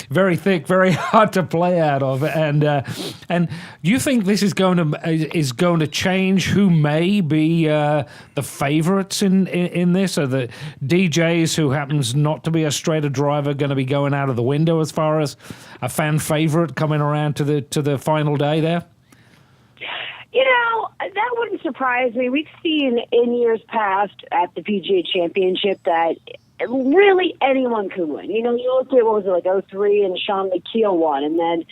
Very thick, very hard to play out of. And you think this is going to change who may be the favorites in this? Are the DJs who happens not to be a straighter driver going to be going out of the window as far as a fan favorite coming around to the final day there? That wouldn't surprise me. We've seen in years past at the PGA Championship that really anyone can win. You look at, what was it, like 03 and Sean McKeel won, and then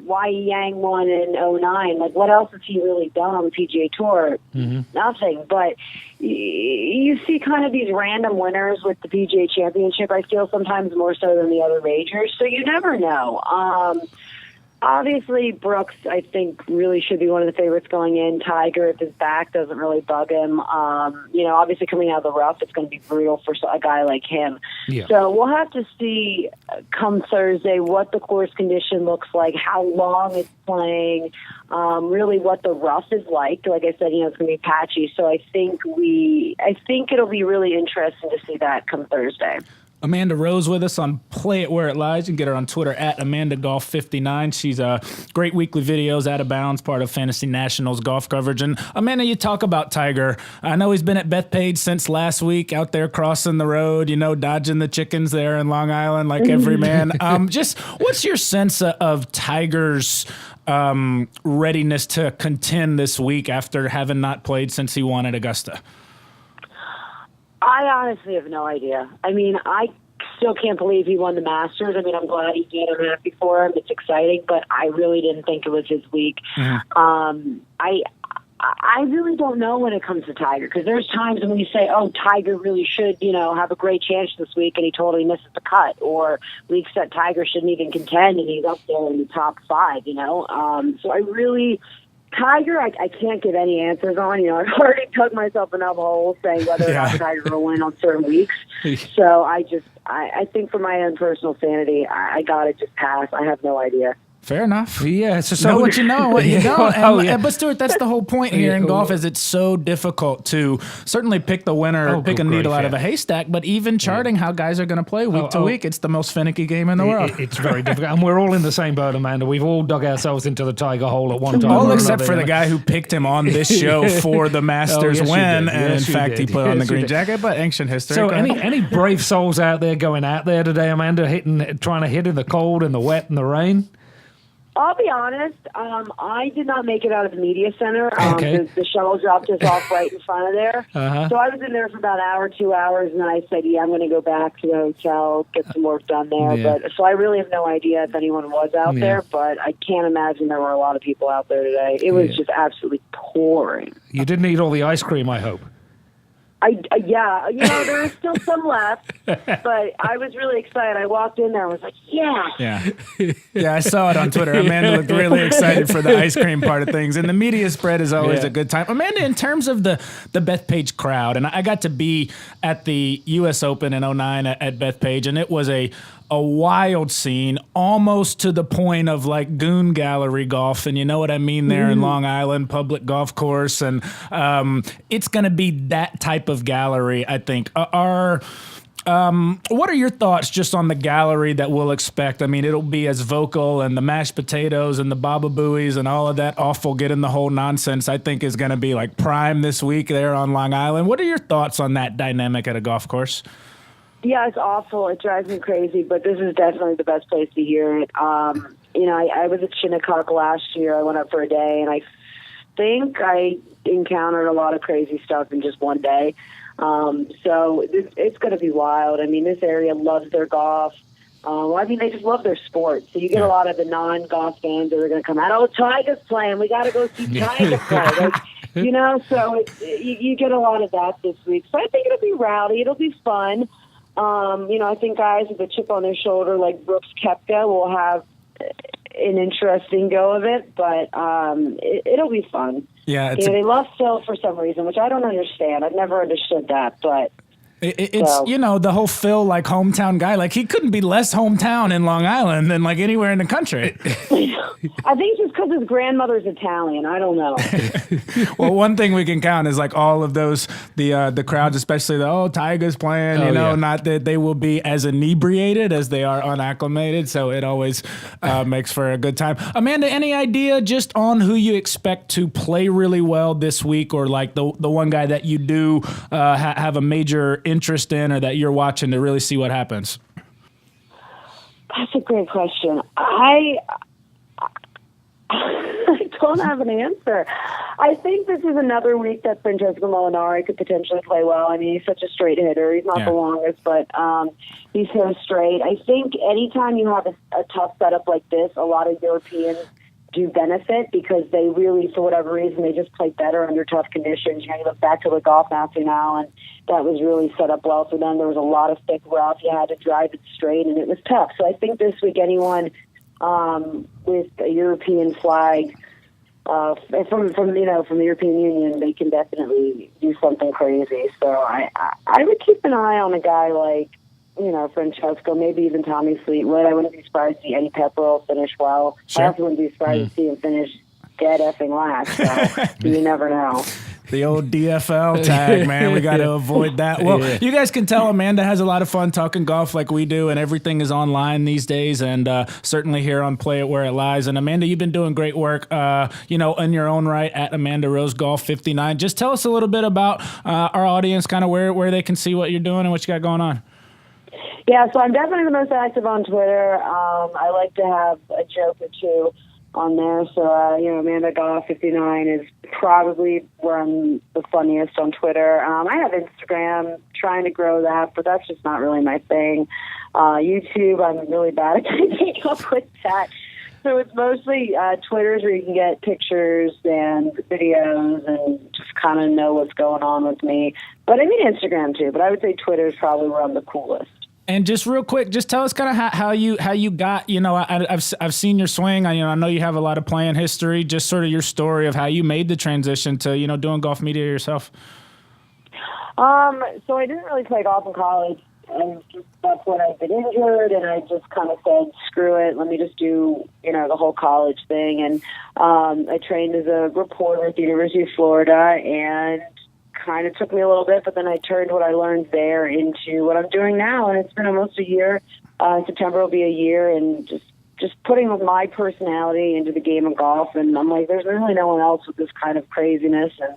Y.E. Yang won in 09. Like, what else has he really done on the PGA Tour? Mm-hmm. Nothing. But you see kind of these random winners with the PGA Championship, I feel, sometimes more so than the other majors. So you never know. Obviously, Brooks, I think, really should be one of the favorites going in. Tiger, if his back doesn't really bug him. Obviously coming out of the rough, it's going to be brutal for a guy like him. Yeah. So we'll have to see come Thursday what the course condition looks like, how long it's playing, really what the rough is like. Like I said, it's going to be patchy. So I think it'll be really interesting to see that come Thursday. Amanda Rose with us on Play It Where It Lies. You can get her on Twitter at AmandaGolf59. She's great weekly videos, Out of Bounds, part of Fantasy Nationals golf coverage. And Amanda, you talk about Tiger. I know he's been at Bethpage since last week, out there crossing the road, dodging the chickens there in Long Island like every man. Just what's your sense of Tiger's readiness to contend this week after having not played since he won at Augusta? I honestly have no idea. I still can't believe he won the Masters. I'm glad he did. I'm happy for him. It's exciting, but I really didn't think it was his week. Mm-hmm. I really don't know when it comes to Tiger, because there's times when you say, oh, Tiger really should, have a great chance this week, and he totally misses the cut, or weeks that Tiger shouldn't even contend, and he's up there in the top 5, So I really... Tiger, I can't give any answers on. I've already dug myself enough holes saying whether or not Tiger will win on certain weeks. So I think for my own personal sanity, I got to just pass. I have no idea. Fair enough. Yeah, so know what you know, what you don't. But Stuart, that's the whole point here in golf, is it's so difficult to certainly pick the winner, pick a needle out of a haystack, but even charting how guys are going to play week to week, it's the most finicky game in the world. It's very difficult, and we're all in the same boat, Amanda. We've all dug ourselves into the Tiger hole at one time. All except for the guy who picked him on this show for the Masters win, and in fact he put on the green jacket, but ancient history. So any brave souls out there going out there today, Amanda, trying to hit in the cold and the wet and the rain? I'll be honest, I did not make it out of the media center. The shuttle dropped us off right in front of there. Uh-huh. So I was in there for about an hour, 2 hours, and then I said, I'm going to go back to the hotel, get some work done there. Yeah. So I really have no idea if anyone was out there, but I can't imagine there were a lot of people out there today. It was just absolutely pouring. You didn't eat all the ice cream, I hope. There is still some left, but I was really excited. I walked in there and was like, Yeah, I saw it on Twitter. Amanda looked really excited for the ice cream part of things, and the media spread is always a good time. Amanda, in terms of the Bethpage crowd, and I got to be at the U.S. Open in 09 at Bethpage, and it was a wild scene, almost to the point of like goon gallery golf, and you know what I mean there in Long Island, public golf course, and it's going to be that type of gallery, I think. What are your thoughts just on the gallery that we'll expect? It'll be as vocal, and the mashed potatoes and the baba booies and all of that awful get in the hole nonsense, I think, is going to be like prime this week there on Long Island. What are your thoughts on that dynamic at a golf course? Yeah, it's awful. It drives me crazy, but this is definitely the best place to hear it. I was at Shinnecock last year. I went up for a day, and I think I encountered a lot of crazy stuff in just one day. So it's going to be wild. This area loves their golf. They just love their sport. So you get a lot of the non-golf fans that are going to come out. Oh, Tiger's playing. We got to go see Tiger play. So you get a lot of that this week. So I think it'll be rowdy. It'll be fun. I think guys with a chip on their shoulder like Brooks Koepka will have an interesting go of it, but it'll be fun. Yeah, they love Phil for some reason, which I don't understand. I've never understood that, but It's, So- the whole Phil, like, hometown guy. Like, he couldn't be less hometown in Long Island than, like, anywhere in the country. I think just because his grandmother's Italian. I don't know. Well, one thing we can count is, like, all of those, the crowds, especially Tiger's playing, not that they will be as inebriated as they are unacclimated. So it always makes for a good time. Amanda, any idea just on who you expect to play really well this week, or like the one guy that you do have a major interest in, or that you're watching to really see what happens? That's a great question. I don't have an answer. I think this is another week that Francesco Molinari could potentially play well. I mean, he's such a straight hitter. He's not the longest, but he's so straight. I think anytime you have a tough setup like this, a lot of Europeans do benefit because they really, for whatever reason, they just play better under tough conditions. You look back to the Golf Nacional, and that was really set up well for them. There was a lot of thick rough. You had to drive it straight, and it was tough. So I think this week, anyone with a European flag from the European Union, they can definitely do something crazy. So I would keep an eye on a guy like Francesco, maybe even Tommy Fleetwood. I wouldn't be surprised to see Eddie Pepperell finish well. Sure. I also wouldn't be surprised to see him finish dead effing last. So you never know. The old DFL tag, man. We got to avoid that. Well, you guys can tell Amanda has a lot of fun talking golf like we do, and everything is online these days, and certainly here on Play It Where It Lies. And Amanda, you've been doing great work, in your own right at Amanda Rose Golf 59. Just tell us a little bit about our audience, kind of where they can see what you're doing and what you got going on. Yeah, so I'm definitely the most active on Twitter. I like to have a joke or two on there. So, Amanda Golf 59 is probably where I'm the funniest on Twitter. I have Instagram, trying to grow that, but that's just not really my thing. YouTube, I'm really bad at keeping up with that. So it's mostly Twitter's where you can get pictures and videos and just kind of know what's going on with me. But I mean Instagram too, but I would say Twitter is probably where I'm the coolest. And just real quick, just tell us kind of how you got, I've seen your swing. I know you have a lot of playing history, just sort of your story of how you made the transition to, doing golf media yourself. So I didn't really play golf in college. And that's when I've been injured, and I just kind of said, screw it, let me just do, the whole college thing. And I trained as a reporter at the University of Florida, and kind of took me a little bit, but then I turned what I learned there into what I'm doing now, and it's been almost a year. September will be a year, and just putting my personality into the game of golf, and I'm like, there's really no one else with this kind of craziness, and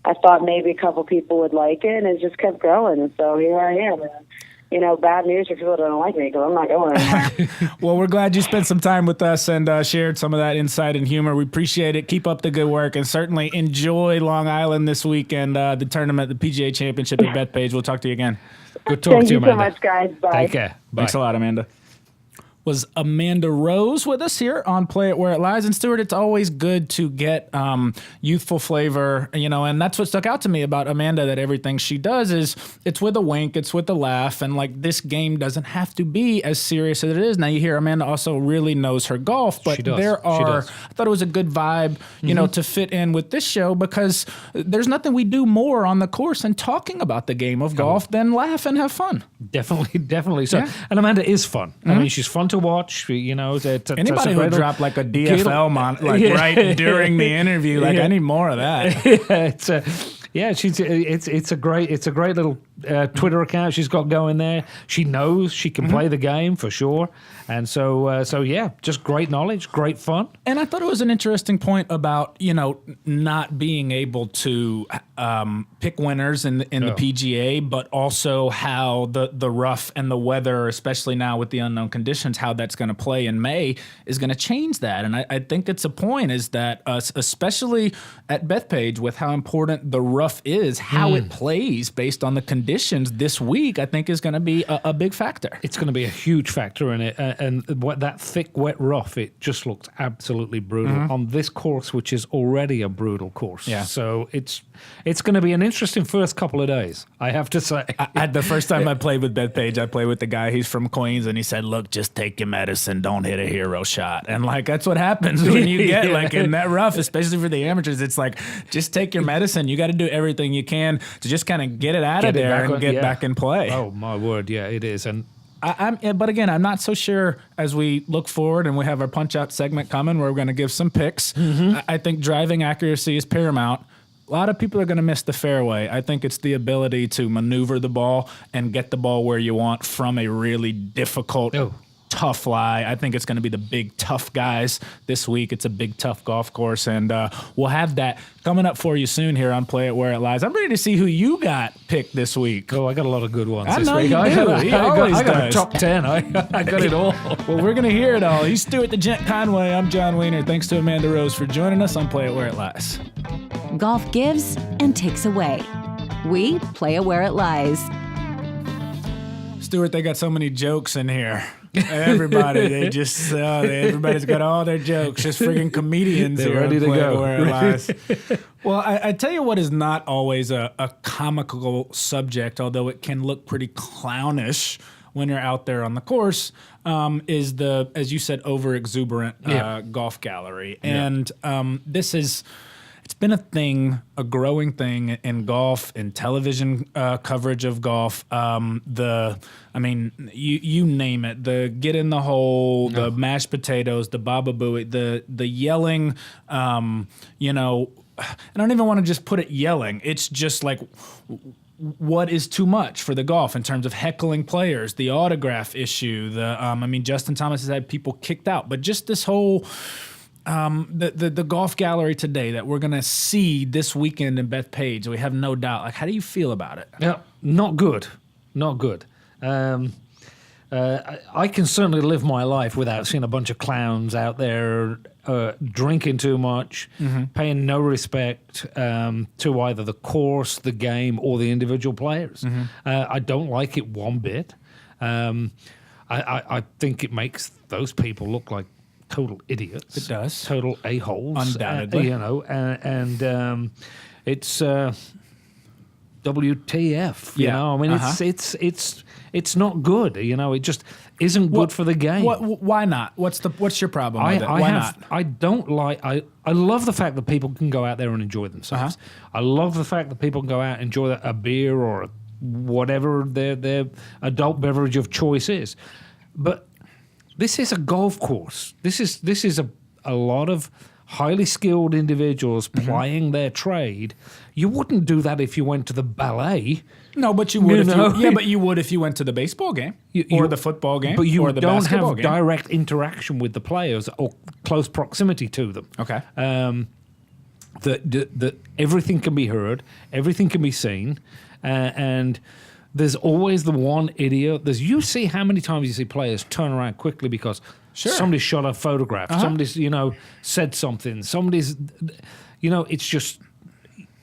I thought maybe a couple people would like it, and it just kept growing, and so here I am. And, bad news for people that don't like me, because I'm not going anywhere. Well, we're glad you spent some time with us and shared some of that insight and humor. We appreciate it. Keep up the good work, and certainly enjoy Long Island this weekend, the tournament, the PGA Championship at Bethpage. We'll talk to you again. Good talk to you, Amanda. Thank you so much, guys. Bye. Take care. Bye. Thanks a lot, Amanda. Was Amanda Rose with us here on Play It Where It Lies. And Stuart, it's always good to get youthful flavor, and that's what stuck out to me about Amanda, that everything she does is it's with a wink, it's with a laugh, and like this game doesn't have to be as serious as it is. Now you hear Amanda also really knows her golf, but I thought it was a good vibe, to fit in with this show, because there's nothing we do more on the course and talking about the game of golf than laugh and have fun. Definitely. So, and Amanda is fun. I mean, she's fun to watch. Anybody who dropped like a DFL right during the interview, I need more of that. It's a great little Twitter account she's got going there. She knows she can play the game for sure, and so just great knowledge, great fun. And I thought it was an interesting point about not being able to pick winners in the PGA, but also how the rough and the weather, especially now with the unknown conditions, how that's going to play in May is going to change that. And I think it's a point is that especially at Bethpage with how important the rough is, how it plays based on the conditions this week, I think is going to be a big factor. It's going to be a huge factor in it. And that thick, wet rough, it just looks absolutely brutal on this course, which is already a brutal course. Yeah. So it's it's going to be an interesting first couple of days, I have to say. The first time I played with Bethpage, I played with the guy. He's from Queens, and he said, "Look, just take your medicine. Don't hit a hero shot." And like that's what happens when you get like in that rough, especially for the amateurs. It's like just take your medicine. You got to do everything you can to just kind of get it out of there and get back in play. Oh my word, yeah, it is. And but again, I'm not so sure as we look forward and we have our punch-out segment coming where we're going to give some picks. I think driving accuracy is paramount. A lot of people are going to miss the fairway. I think it's the ability to maneuver the ball and get the ball where you want from a really difficult, tough lie. I think it's going to be the big, tough guys this week. It's a big, tough golf course, and we'll have that coming up for you soon here on Play It Where It Lies. I'm ready to see who you got picked this week. Oh, I got a lot of good ones I this know week. you do. I got a top 10. I got it all. Well, we're going to hear it all. He's Stuart the Gent Conway. I'm John Wiener. Thanks to Amanda Rose for joining us on Play It Where It Lies. Golf gives and takes away. We play it where it lies. Stuart, they got so many jokes in here. Everybody, they just everybody's got all their jokes. Just friggin' comedians. They're here ready to Play It go. Where It Lies. Well, I tell you what is not always a comical subject, although it can look pretty clownish when you're out there on the course, is the, as you said, over exuberant golf gallery, and this is. It's been a thing, a growing thing in golf, in television coverage of golf. You name it. The get in the hole, the mashed potatoes, the baba booey, the yelling. I don't even want to just put it yelling. It's just like what is too much for the golf in terms of heckling players, the autograph issue. Justin Thomas has had people kicked out, but just this whole. The golf gallery today that we're going to see this weekend in Bethpage, we have no doubt. Like, how do you feel about it? Yeah, not good. Not good. I can certainly live my life without seeing a bunch of clowns out there drinking too much, paying no respect to either the course, the game, or the individual players. I don't like it one bit. I think it makes those people look like total idiots. It does. Total a-holes. Undoubtedly. It's WTF, you know? I mean, it's not good, you know? It just isn't good for the game. Why not? What's your problem with it? Why not? I don't like... I love the fact that people can go out there and enjoy themselves. I love the fact that people can go out and enjoy a beer or whatever their adult beverage of choice is. But this is a golf course. This is a lot of highly skilled individuals plying their trade. You wouldn't do that if you went to the ballet. No, but you would. But you would if you went to the baseball game or the football game. But you or the don't basketball have game. direct interaction with the players or close proximity to them. Okay. That everything can be heard, everything can be seen, and there's always the one idiot. You see how many times you see players turn around quickly because somebody shot a photograph, somebody's said something, somebody's it's just.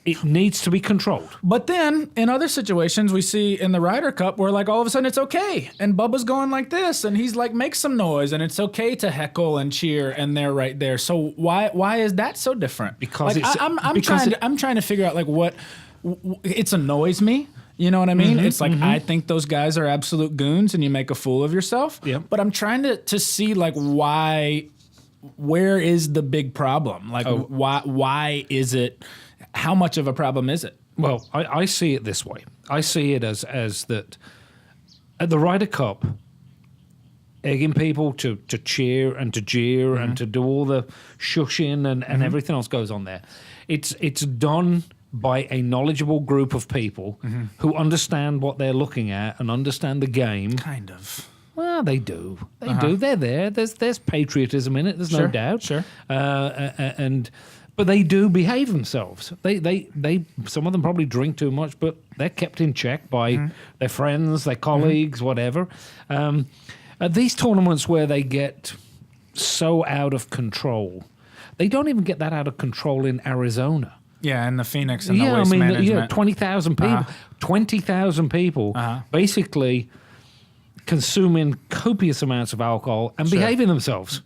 It needs to be controlled. But then, in other situations, we see in the Ryder Cup where, like, all of a sudden it's okay. And Bubba's going like this, and he's like, make some noise, and it's okay to heckle and cheer, and they're right there. So why is that so different? Because like, I'm trying to figure out, like, what... It annoys me. You know what I mean? It's like, I think those guys are absolute goons, and you make a fool of yourself. Yeah. But I'm trying to see, like, why... Where is the big problem? Like, why is it... How much of a problem is it? Well, I see it this way. I see it as that at the Ryder Cup, egging people to cheer and to jeer and to do all the shushing and everything else goes on there. It's done by a knowledgeable group of people who understand what they're looking at and understand the game. Kind of. Well, they do. They do. They're there. There's patriotism in it. There's no doubt. Sure. But they do behave themselves. They some of them probably drink too much, but they're kept in check by their friends, their colleagues, whatever. At these tournaments where they get so out of control, they don't even get that out of control in Arizona. Yeah, and the Phoenix and the waste management. 20,000 people. 20,000 people basically consuming copious amounts of alcohol and behaving themselves.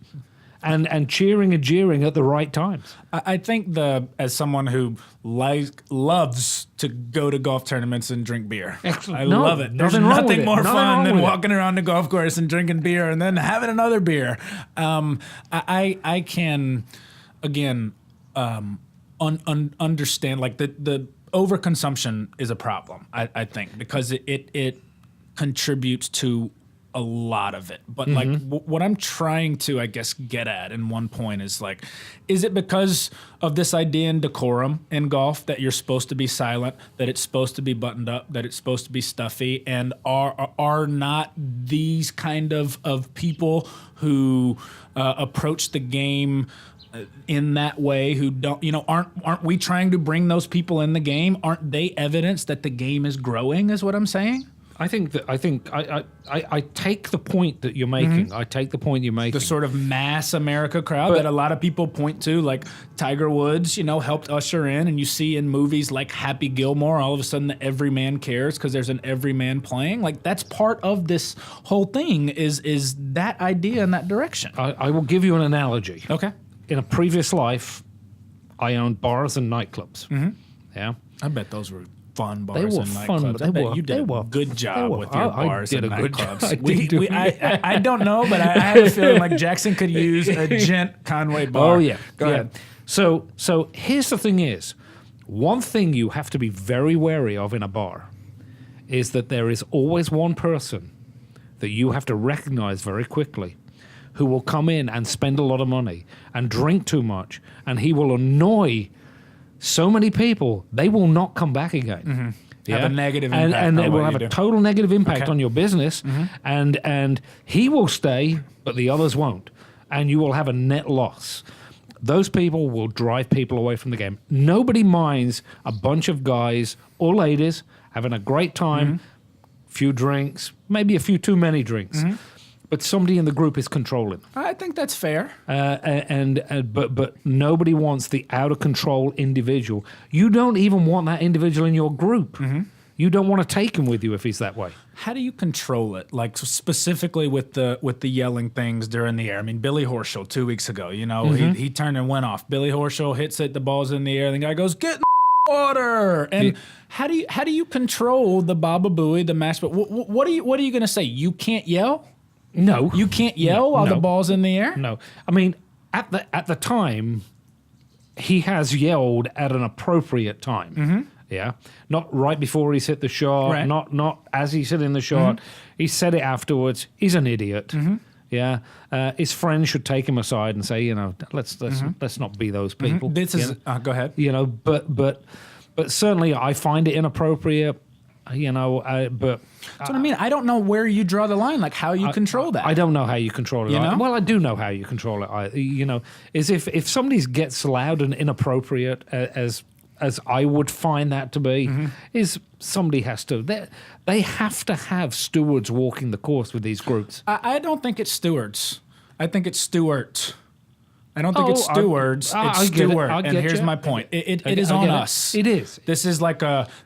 and cheering and jeering at the right times. I think as someone who loves to go to golf tournaments and drink beer. Excellent. I No, love it. There's nothing wrong with nothing it. more Nothing fun wrong than with it. walking around the golf course and drinking beer and then having another beer. I can, again, understand, like, the overconsumption is a problem, I think, because it contributes to a lot of it. But like what I'm trying to, I guess, get at in one point is like, is it because of this idea in decorum in golf that you're supposed to be silent, that it's supposed to be buttoned up, that it's supposed to be stuffy, and are not these kind of people who approach the game in that way, who don't, aren't we trying to bring those people in the game? Aren't they evidence that the game is growing, is what I'm saying? I think I take the point that you're making. I take the point you're making. The sort of mass America crowd that a lot of people point to, like Tiger Woods, helped usher in, and you see in movies like Happy Gilmore, all of a sudden the everyman cares because there's an everyman playing. Like, that's part of this whole thing, is that idea in that direction. I will give you an analogy. Okay. In a previous life, I owned bars and nightclubs. Yeah. I bet those were fun bars They were and fun. nightclubs. I bet you did a good job with your bars and nightclubs. I don't know, but I have a feeling like Jackson could use a Gent Conway bar. Oh, yeah. Go ahead. So here's the thing is, one thing you have to be very wary of in a bar is that there is always one person that you have to recognize very quickly who will come in and spend a lot of money and drink too much, and he will annoy so many people, they will not come back again. Have a negative impact and on it what will have you a do. total negative impact Okay. on your business, and he will stay, but the others won't, and you will have a net loss. Those people will drive people away from the game. Nobody minds a bunch of guys or ladies having a great time, few drinks, maybe a few too many drinks, but somebody in the group is controlling. I think that's fair. But nobody wants the out of control individual. You don't even want that individual in your group. You don't want to take him with you if he's that way. How do you control it? Like, specifically with the yelling things during the air. I mean, Billy Horschel 2 weeks ago, he turned and went off. Billy Horschel hits it, the ball's in the air, and the guy goes, "Get in the water!" And how do you control the Baba Booey, the mash? But what are you going to say? You can't yell? No, You can't yell while the ball's in the air? No, I mean at the time, he has yelled at an appropriate time. Yeah, not right before he's hit the shot, Right. not as he's hitting the shot. He said it afterwards. He's an idiot. Yeah, his friends should take him aside and say, let's not be those people. This is go ahead. But certainly I find it inappropriate. But That's what I mean. I don't know where you draw the line, like how you control that. I don't know how you control it. You know? Well, I do know how you control it. Is if somebody gets loud and inappropriate, as I would find that to be, is somebody has to. They have to have stewards walking the course with these groups. I don't think it's stewards. I think it's Stuart. I don't think it's I- stewards. I It's get it. Stuart. I And get here's you. my point. It I is get on it. us. It is. This is like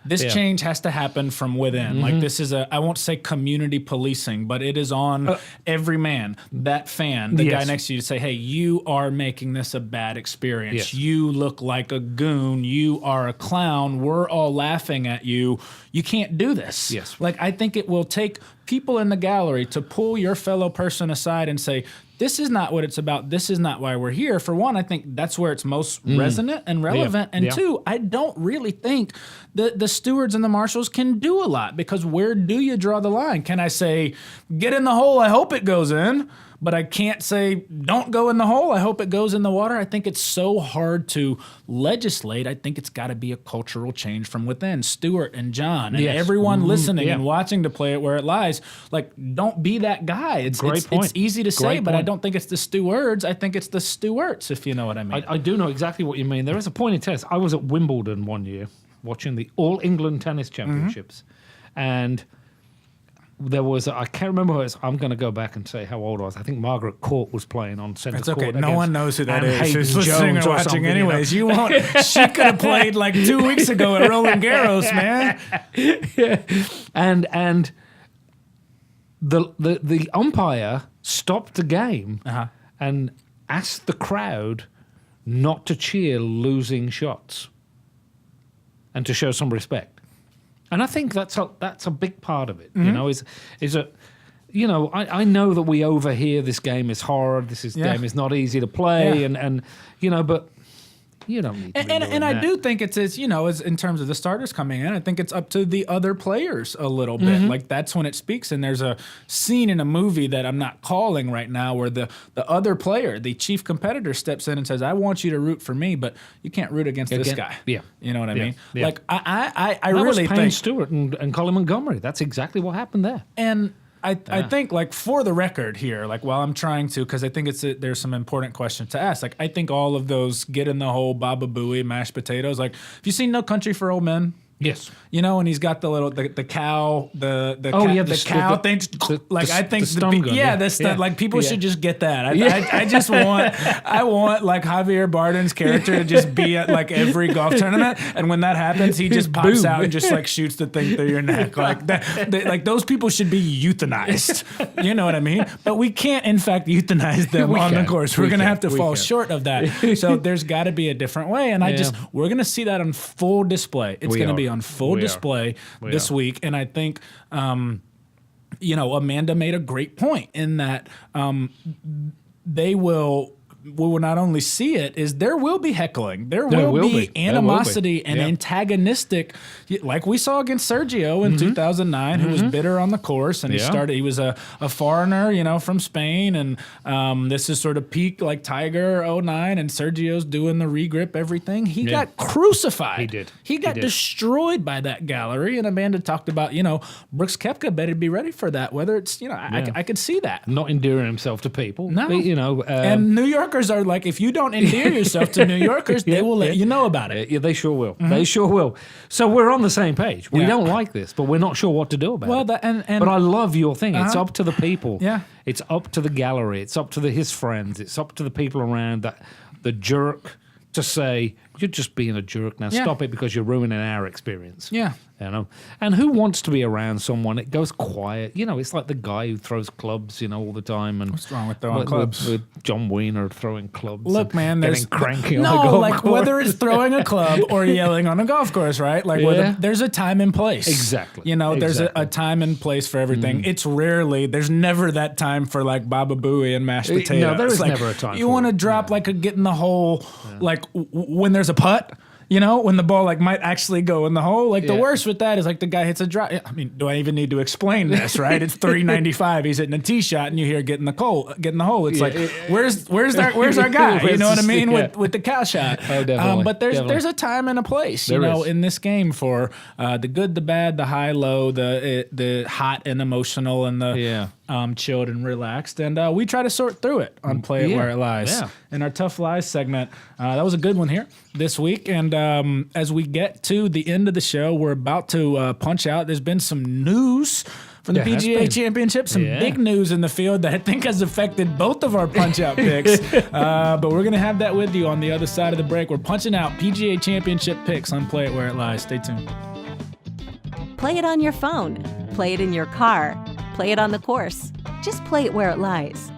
this Yeah. change has to happen from within. Like, this is I won't say community policing, but it is on every man, that fan, the guy Yes. next to you to say, hey, you are making this a bad experience. Yes. You look like a goon. You are a clown. We're all laughing at you. You can't do this. Yes. Like, I think it will take people in the gallery to pull your fellow person aside and say, this is not what it's about. This is not why we're here. For one, I think that's where it's most resonant and relevant. And Yeah. two, I don't really think the stewards and the marshals can do a lot, because where do you draw the line? Can I say, get in the hole, I hope it goes in? But I can't say, don't go in the hole, I hope it goes in the water. I think it's so hard to legislate. I think it's got to be a cultural change from within. Stuart and Jon and Yes. everyone listening Yeah. and watching to Play It Where It Lies, like, don't be that guy. It's Great point. It's easy to say, Great but I point. don't think it's the stewards. I think it's the Stewarts, if you know what I mean. I do know exactly what you mean. There is a point in tennis. I was at Wimbledon one year watching the All England Tennis Championships, and there was I can't remember who it was. I'm going to go back and say how old I was. I think Margaret Court was playing on centre It's court. okay. No against one knows who that Anne is. Hayden Who's listening Jones or or something, watching anyways. You won't. She could have played like 2 weeks ago at Roland Garros, man. And the umpire stopped the game, and asked the crowd not to cheer losing shots and to show some respect. And I think that's a big part of it, you know, is that, you know, I know that we overhear this game is hard, game is not easy to play, and you know, but you don't need to be doing and I do think it's you know, as in terms of the starters coming in, I think it's up to the other players a little bit. Like that's when it speaks. And there's a scene in a movie that I'm not calling right now where the other player, the chief competitor, steps in and says, "I want you to root for me, but you can't root against this guy." Yeah, you know what I mean. Yeah. Like I that really was Payne think Stewart and Colin Montgomery. That's exactly what happened there. and. I think, like, for the record here, like, while I'm trying to, because I think there's some important questions to ask. Like, I think all of those get in the whole Baba Booey, mashed potatoes. Like, have you seen No Country for Old Men? Yes. You know, and he's got the little the cow the cow thing. Like I think the stun gun, the stun. Like people should just get that. I just want like Javier Bardem's character to just be at like every golf tournament, and when that happens, he just pops Boom. out and just like shoots the thing through your neck. Like that. Like those people should be euthanized. You know what I mean? But we can't, in fact, euthanize them on the course. We're gonna have to fall short of that. So there's got to be a different way, and we're gonna see that on full display. It's gonna be on full display this week. And I think, you know, Amanda made a great point in that we will not only see it, is there will be heckling. There will be animosity and antagonistic, like we saw against Sergio in 2009, who was bitter on the course. And he was a foreigner, you know, from Spain. And this is sort of peak like Tiger 09, and Sergio's doing the regrip, everything. He got crucified. He did. He got destroyed by that gallery. And Amanda talked about, you know, Brooks Koepka better be ready for that. Whether it's, you know, I could see that. Not endearing himself to people. No. You know. And New Yorkers are like, if you don't endear yourself to New Yorkers, they will let you know about it. Yeah, they sure will. They sure will. So we're on the same page. We don't like this, but we're not sure what to do about it. But I love your thing. It's up to the people. Yeah. It's up to the gallery. It's up to his friends. It's up to the people around the jerk to say, you're just being a jerk now. Stop it because you're ruining our experience. Yeah. You know, and who wants to be around someone? It goes quiet. You know, it's like the guy who throws clubs, you know, all the time. And what's wrong with throwing clubs? With John Wiener throwing clubs. Look, man, there's cranky on the golf course. Whether it's throwing a club or yelling on a golf course, right? Like, there's a time and place. Exactly. You know, there's a time and place for everything. There's never that time for like Baba Booey and mashed potatoes. No, there is like, never a time. You want to drop like a get in the hole, like when there's a putt. You know, when the ball like might actually go in the hole. Like the worst with that is like the guy hits a drop. I mean, do I even need to explain this? Right? It's 395. He's hitting a tee shot, and you hear get in the hole. It's like where's our guy? You know what I mean? With the cow shot. Oh, definitely. But there's a time and a place. You know, in this game for the good, the bad, the high, low, the hot and emotional, and the chilled and relaxed. And we try to sort through it on Play It Where It Lies. Yeah. In our Tough Lies segment, that was a good one here this week. And as we get to the end of the show, we're about to punch out. There's been some news from the PGA Championship, some big news in the field that I think has affected both of our punch-out picks. But we're going to have that with you on the other side of the break. We're punching out PGA Championship picks on Play It Where It Lies. Stay tuned. Play it on your phone. Play it in your car. Play it on the course. Just play it where it lies.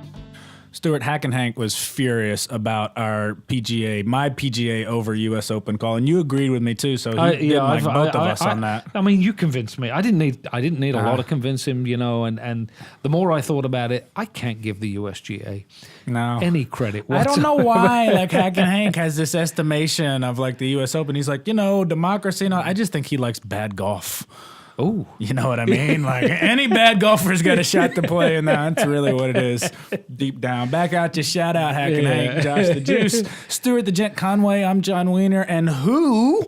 Stuart Hackenhank was furious about our my PGA over U.S. Open call, and you agreed with me too. So he didn't like both of us on that. I mean, you convinced me. I didn't need a lot to convince him, you know. And the more I thought about it, I can't give the USGA any credit whatsoever. I don't know why. Like Hackenhank has this estimation of like the U.S. Open. He's like, you know, democracy. And all. I just think he likes bad golf. Oh, you know what I mean? Like any bad golfer's got a shot to play, and that's really what it is. Deep down, back out to shout out Hackenhank, Josh the Juice, Stuart the Gent Conway. I'm Jon Wiener, and who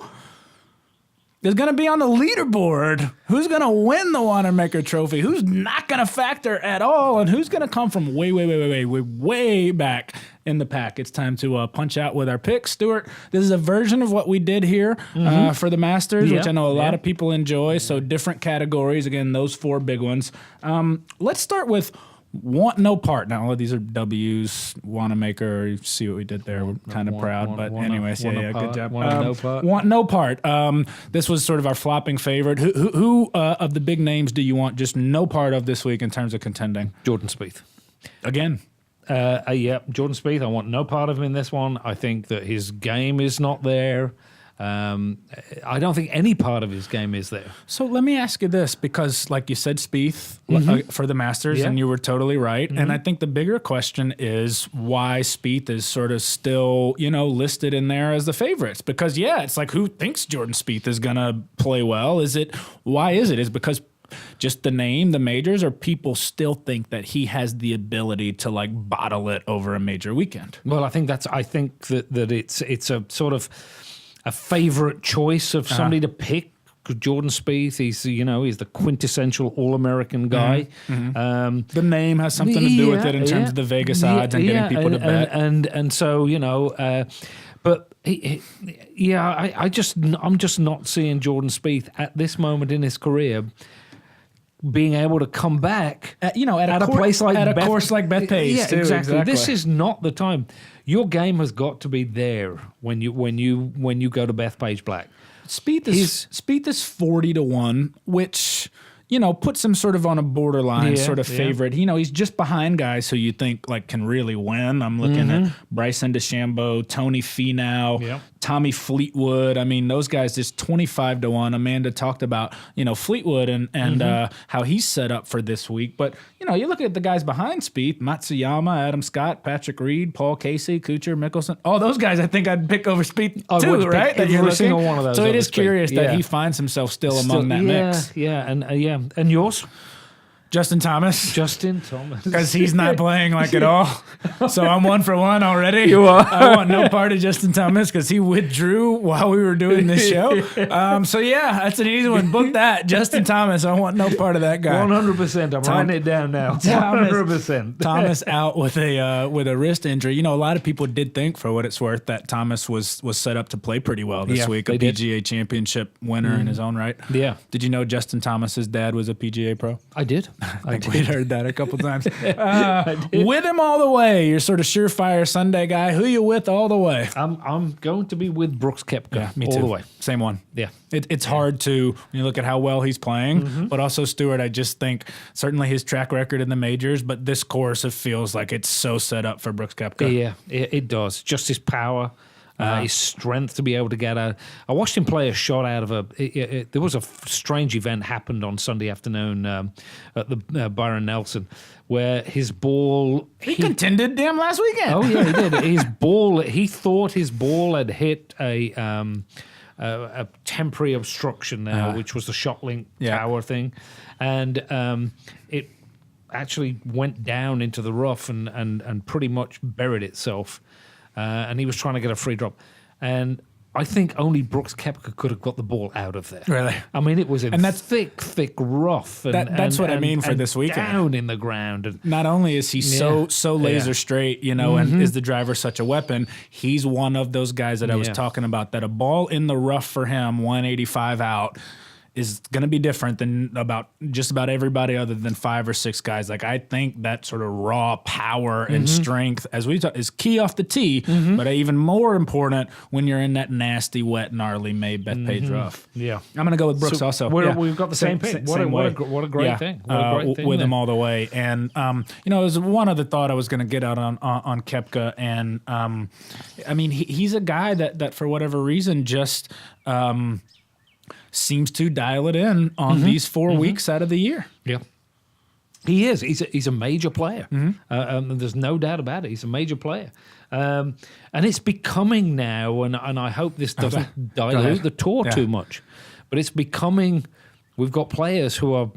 is going to be on the leaderboard? Who's going to win the Wanamaker Trophy? Who's not going to factor at all, and who's going to come from way back in the pack? It's time to punch out with our picks. Stuart, this is a version of what we did here for the Masters, which I know a lot of people enjoy. So different categories. Again, those four big ones. Let's start with Want No Part. Now, all of these are W's. Wanamaker, you see what we did there. We're kind of proud. But anyways, good job. Want No Part. This was sort of our flopping favorite. Who of the big names do you want just no part of this week in terms of contending? Jordan Spieth. Again. Yeah, Jordan Spieth, I want no part of him in this one. I think that his game is not there. I don't think any part of his game is there. So let me ask you this, because like you said, Spieth for the Masters, and you were totally right. And I think the bigger question is why Spieth is sort of still, listed in there as the favorites. Because, it's like, who thinks Jordan Spieth is going to play well? Why is it? Is it because just the name, the majors, or people still think that he has the ability to like bottle it over a major weekend? Well, I think that it's a sort of a favorite choice of somebody to pick. Jordan Spieth, he's the quintessential All-American guy. The name has something to do with it in terms of the Vegas odds and getting people to bet. And so but I'm just not seeing Jordan Spieth at this moment in his career being able to come back at a place like a course like Bethpage. Yeah, exactly. This is not the time. Your game has got to be there when you go to Bethpage Black. Spieth is 40-1, which puts him sort of on a borderline favorite. He's just behind guys who you think like can really win. I'm looking at Bryson DeChambeau, Tony Finau, Tommy Fleetwood. I mean, those guys just 25-1. Amanda talked about Fleetwood and how he's set up for this week. But you look at the guys behind Spieth: Matsuyama, Adam Scott, Patrick Reed, Paul Casey, Kuchar, Mickelson. All those guys I think I'd pick over Spieth too, right? Every single one of those. So it is curious that he finds himself still among that mix. And yours? Justin Thomas. Because he's not playing like at all. So I'm 1 for 1 already. You are. I want no part of Justin Thomas because he withdrew while we were doing this show. That's an easy one. Book that. Justin Thomas. I want no part of that guy. 100%. I'm writing it down now. 100%. Thomas out with a wrist injury. A lot of people did think, for what it's worth, that Thomas was set up to play pretty well this week. A PGA Championship winner in his own right. Yeah. Did you know Justin Thomas's dad was a PGA pro? I did. I think we'd heard that a couple times. With him all the way. You're sort of surefire Sunday guy. Who you with all the way? I'm going to be with Brooks Koepka. Yeah, me too. All the way. Same one. Yeah. It's hard to, when you look at how well he's playing, but also Stuart, I just think certainly his track record in the majors, but this course, it feels like it's so set up for Brooks Koepka. Yeah, it does. Just his power. His strength to be able to get out. I watched him play a shot out of there was a strange event happened on Sunday afternoon at the Byron Nelson where his ball... He contended damn last weekend. Oh, yeah, he did. His ball, he thought his ball had hit a temporary obstruction there, which was the shot link tower thing. And it actually went down into the rough and pretty much buried itself. And he was trying to get a free drop. And I think only Brooks Koepka could have got the ball out of there. Really? I mean, it was in thick rough. That's what I mean for this weekend. Down in the ground. And not only is he so laser straight, and is the driver such a weapon, he's one of those guys that I was talking about, that a ball in the rough for him, 185 out, is going to be different than just about everybody other than 5 or 6 guys. Like, I think that sort of raw power and strength, as we talk, is key off the tee, but even more important when you're in that nasty, wet, gnarly Bethpage rough. Yeah. I'm going to go with Brooks also. We've got the same pick. What a great thing. What a great thing. With him all the way. And, there's one other thought I was going to get out on Koepka. And, I mean, he's a guy that for whatever reason just... seems to dial it in on these 4 weeks out of the year. Yeah. He is. He's a major player. There's no doubt about it. He's a major player. And it's becoming now, and I hope this doesn't dilute the tour too much, but it's becoming, we've got players who are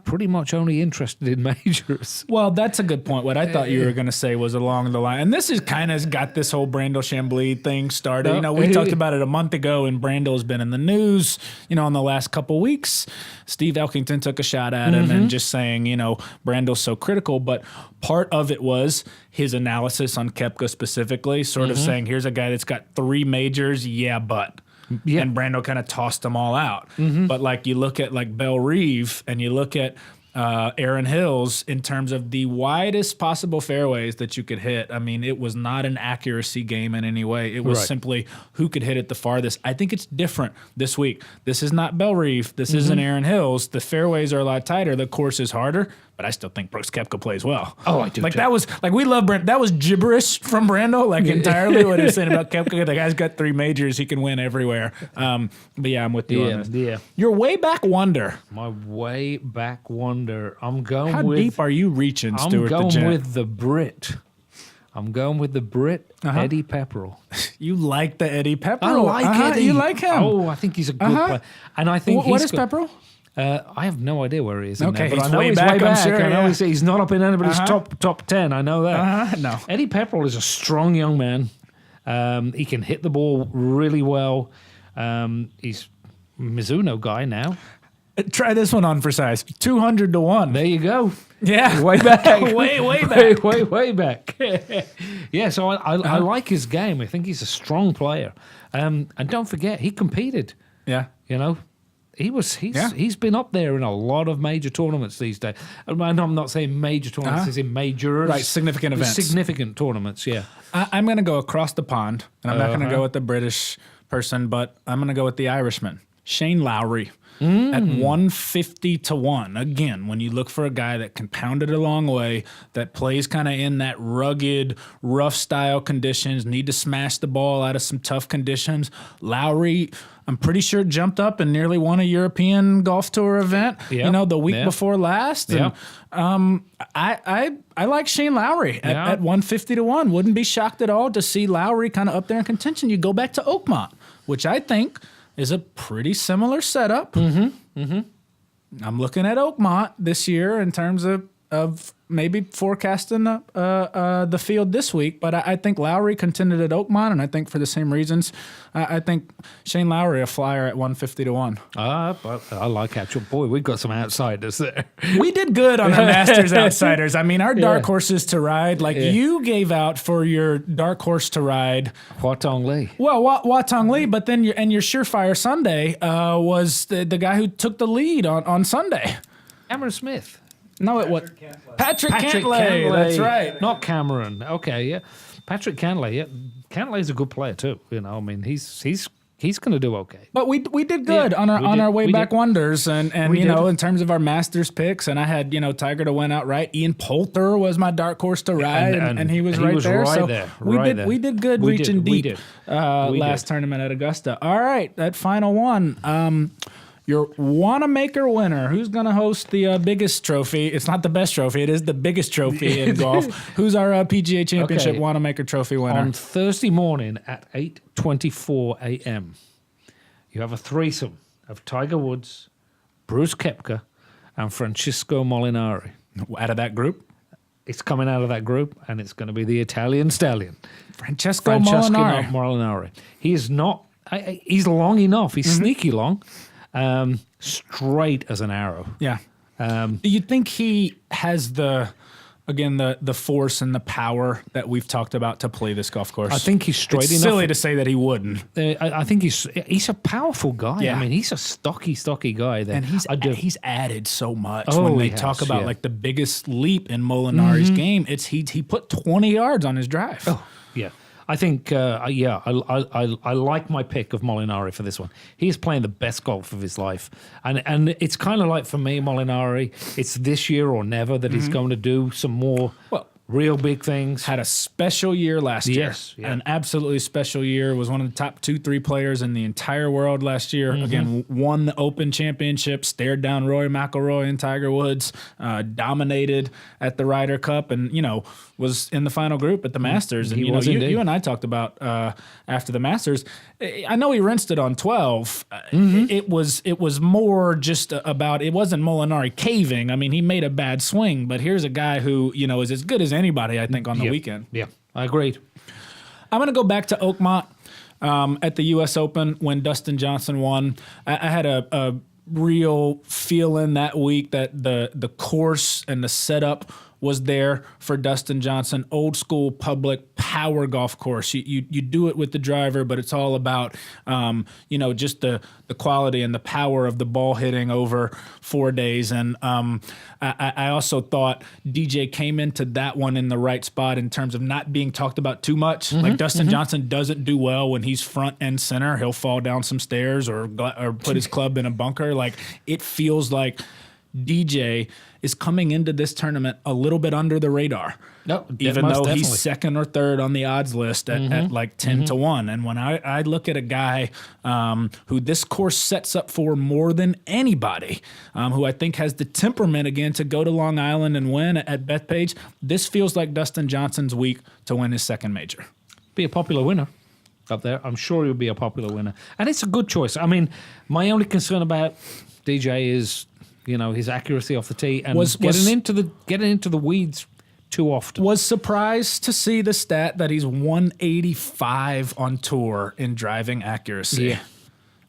pretty much only interested in majors. Well, that's a good point. What I thought you were going to say was along the line, and this is kind of got this whole Brandel Chambly thing started. We talked about it a month ago, and Brandel's been in the news, in the last couple weeks. Steve Elkington took a shot at him and just saying, Brandel's so critical, but part of it was his analysis on Koepka specifically, sort of saying, here's a guy that's got 3 majors, but... Yeah. And Brando kind of tossed them all out. But like you look at like Belle Reeve and you look at Aaron Hills in terms of the widest possible fairways that you could hit. I mean, it was not an accuracy game in any way. It was simply who could hit it the farthest. I think it's different this week. This is not Belle Reeve. This isn't Aaron Hills. The fairways are a lot tighter. The course is harder. but I still think Brooks Koepka plays well. Oh, I do Like too. that was like we love Brent. That was gibberish from Brando, like entirely what he was saying about Koepka. The guy's got 3 majors. He can win everywhere. But yeah, I'm with you on this. Yeah. Your way back wonder. My way back wonder. I'm going How with. deep are you reaching, I'm Stuart the going Gent? with the Brit. I'm going with the Brit, Eddie Pepperell. You like the Eddie Pepperell? I like Eddie. You like him? Oh, I think he's a good player. And I think What he's is Pepperell? I have no idea where he is. In Okay, there, but he's I know way he's back, way I'm back. sure, I know yeah. he's not up in anybody's top 10. I know that. No. Eddie Pepperell is a strong young man. He can hit the ball really well. He's a Mizuno guy now. Try this one on for size. 200 to 1. There you go. Yeah. Way back. way back. way back. Yeah, so I like his game. I think he's a strong player. And don't forget, he competed. Yeah. You know, he's been up there in a lot of major tournaments these days. And I'm not saying major tournaments, as in majors. Right, significant events. Significant tournaments, yeah. I'm going to go across the pond, and I'm not going to go with the British person, but I'm going to go with the Irishman, Shane Lowry. At 150 to 1. Again, when you look for a guy that can pound it a long way, that plays kind of in that rugged, rough style conditions, need to smash the ball out of some tough conditions, Lowry, I'm pretty sure jumped up and nearly won a European Golf Tour event, the week before last. And I like Shane Lowry at 150 to 1. Wouldn't be shocked at all to see Lowry kind of up there in contention. You go back to Oakmont, which I think is a pretty similar setup. I'm looking at Oakmont this year in terms of maybe forecasting the field this week, but I think Lowry contended at Oakmont, and I think for the same reasons, I think Shane Lowry a flyer at 150 to 1. But I like actual boy. We've got some outsiders there. We did good on our Masters outsiders. I mean, our dark horses to ride, you gave out for your dark horse to ride. Hua Tong Lee. Well, Hua Tong Lee, but then your surefire Sunday was the guy who took the lead on Sunday. Cameron Smith. No, it was Patrick Cantlay. That's right. Not Cameron. Okay, yeah. Patrick Cantlay. Yeah, Cantlay's a good player too. You know, I mean, he's going to do okay. But we did good on our way back wonders, and in terms of our Masters picks, and I had Tiger to win outright. Ian Poulter was my dark horse to ride, and he was right there. We did good reaching deep last tournament at Augusta. All right, that final one. Your Wanamaker winner, who's going to host the biggest trophy? It's not the best trophy. It is the biggest trophy in golf. Who's our PGA Championship Wanamaker Trophy winner? On Thursday morning at 8:24 a.m., you have a threesome of Tiger Woods, Bruce Koepka, and Francesco Molinari. Out of that group? It's coming out of that group, and it's going to be the Italian stallion. Francesco Molinari. Molinari. He is not... he's long enough. He's sneaky long. Straight as an arrow. Yeah. Do you think he has the force and the power that we've talked about to play this golf course? I think he's straight enough. It's silly to say that he wouldn't. I think he's a powerful guy. Yeah. I mean, he's a stocky guy. And he's added so much. Oh, when they talk about like the biggest leap in Molinari's game, it's he put 20 yards on his drive. Oh, yeah. I think, I like my pick of Molinari for this one. He is playing the best golf of his life. And it's kind of like, for me, Molinari, it's this year or never that he's going to do some more real big things. Had a special year last year. Yes. Yeah. An absolutely special year. Was one of the top 2-3 players in the entire world last year. Again, won the Open Championship, stared down Rory McIlroy and Tiger Woods, dominated at the Ryder Cup, and, was in the final group at the Masters. And, you and I talked about after the Masters, I know he rinsed it on 12. It was more just about, it wasn't Molinari caving. I mean, he made a bad swing, but here's a guy who, is as good as anybody, I think, on the weekend. Yeah, I agreed. I'm going to go back to Oakmont at the U.S. Open when Dustin Johnson won. I had a real feeling that week that the course and the setup was there for Dustin Johnson. Old school public power golf course. You do it with the driver, but it's all about just the quality and the power of the ball hitting over 4 days. And I also thought DJ came into that one in the right spot in terms of not being talked about too much. Like Dustin Johnson doesn't do well when he's front and center. He'll fall down some stairs or put his club in a bunker. Like, it feels like DJ is coming into this tournament a little bit under the radar. Even though he's second or third on the odds list at like 10 to 1. And when I look at a guy who this course sets up for more than anybody, who I think has the temperament again to go to Long Island and win at Bethpage, this feels like Dustin Johnson's week to win his second major. Be a popular winner up there. I'm sure he'll be a popular winner. And it's a good choice. I mean, my only concern about DJ is, his accuracy off the tee and getting into the weeds too often. Was surprised to see the stat that he's 185 on tour in driving accuracy. Yeah.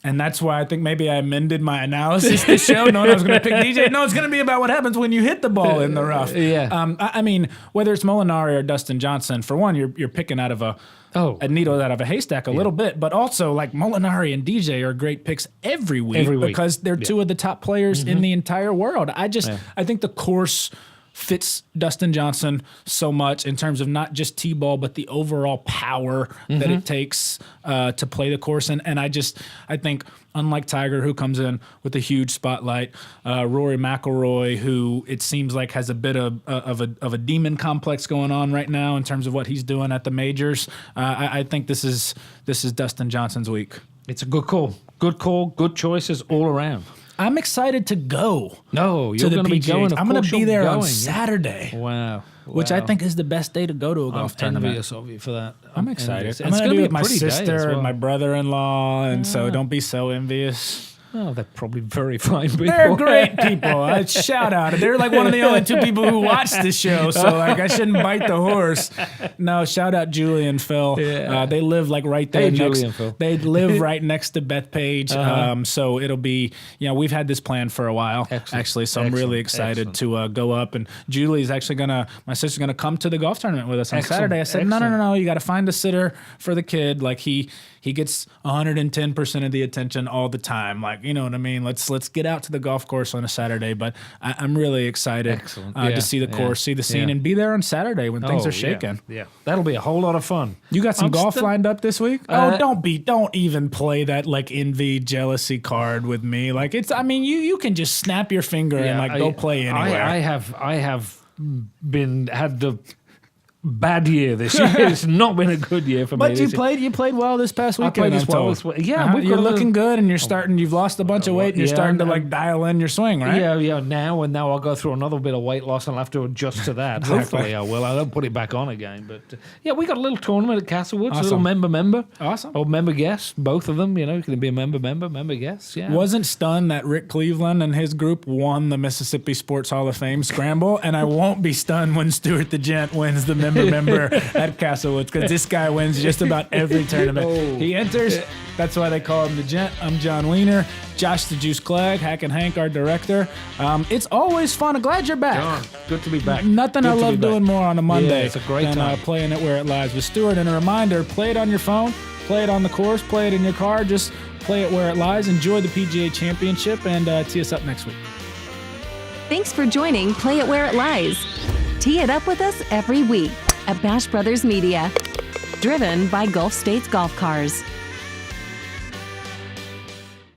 And that's why I think maybe I amended my analysis this show, knowing I was going to pick DJ. No, it's going to be about what happens when you hit the ball in the rough. Yeah. I mean, whether it's Molinari or Dustin Johnson, for one, you're picking out of a needle out of a haystack a little bit, but also like Molinari and DJ are great picks every week because they're two of the top players in the entire world. I think the course fits Dustin Johnson so much in terms of not just T-ball, but the overall power that it takes to play the course. And I think unlike Tiger, who comes in with a huge spotlight, Rory McIlroy, who it seems like has a bit of a demon complex going on right now in terms of what he's doing at the majors. I think this is Dustin Johnson's week. It's a good call. Good choices all around. I'm excited to go. No, you're going to be going. I'm going to be there on Saturday. Wow. Which I think is the best day to go to a golf tournament. I'm envious of you for that. I'm excited. Envious. I'm going to be with my sister well. and my brother-in-law, and so don't be so envious. Oh, they're probably very fine people. They're great people. Shout out. They're like one of the only two people who watch the show, so like I shouldn't bite the horse. No, shout out Julie and Phil. Yeah. They live like right there. Hey, Julie and Phil. They live right next to Bethpage. So it'll be, we've had this plan for a while, actually. So I'm really excited to go up. And Julie's actually my sister's gonna come to the golf tournament with us on Saturday. I said, no, you got to find a sitter for the kid. Like he gets 110% of the attention all the time. Like, you know what I mean? Let's get out to the golf course on a Saturday. But I'm really excited to see the course, see the scene, and be there on Saturday when things are shaking. Yeah, that'll be a whole lot of fun. You got some golf lined up this week? Don't even play that like envy, jealousy card with me. Like you can just snap your finger and go play anywhere. I have had the bad year this year. It's not been a good year for me. But you played well this past weekend. I played this well. Yeah, you're looking good, and you've lost a bunch of weight, and you're starting to like dial in your swing, right? Yeah. Now I'll go through another bit of weight loss, and I'll have to adjust to that. Exactly. Hopefully I will. I don't put it back on again. But we got a little tournament at Castlewoods. Awesome. A little member. Awesome. Or member guest. Both of them. You can be a member guest. Yeah. Wasn't stunned that Rick Cleveland and his group won the Mississippi Sports Hall of Fame scramble, and I won't be stunned when Stuart the Gent wins the member at Castlewoods, because this guy wins just about every tournament he enters. That's why they call him the Gent. I'm John Wiener. Josh the Juice Clegg, Hack and Hank, our director. It's always fun. I'm glad you're back. John, good to be back. Nothing I love doing more on a Monday it's a great than time. Playing It Where It Lies with Stuart. And a reminder, play it on your phone, play it on the course, play it in your car. Just play it where it lies. Enjoy the PGA Championship, and tee us up next week. Thanks for joining Play It Where It Lies. Tee it up with us every week at Bash Brothers Media. Driven by Gulf States Golf Cars.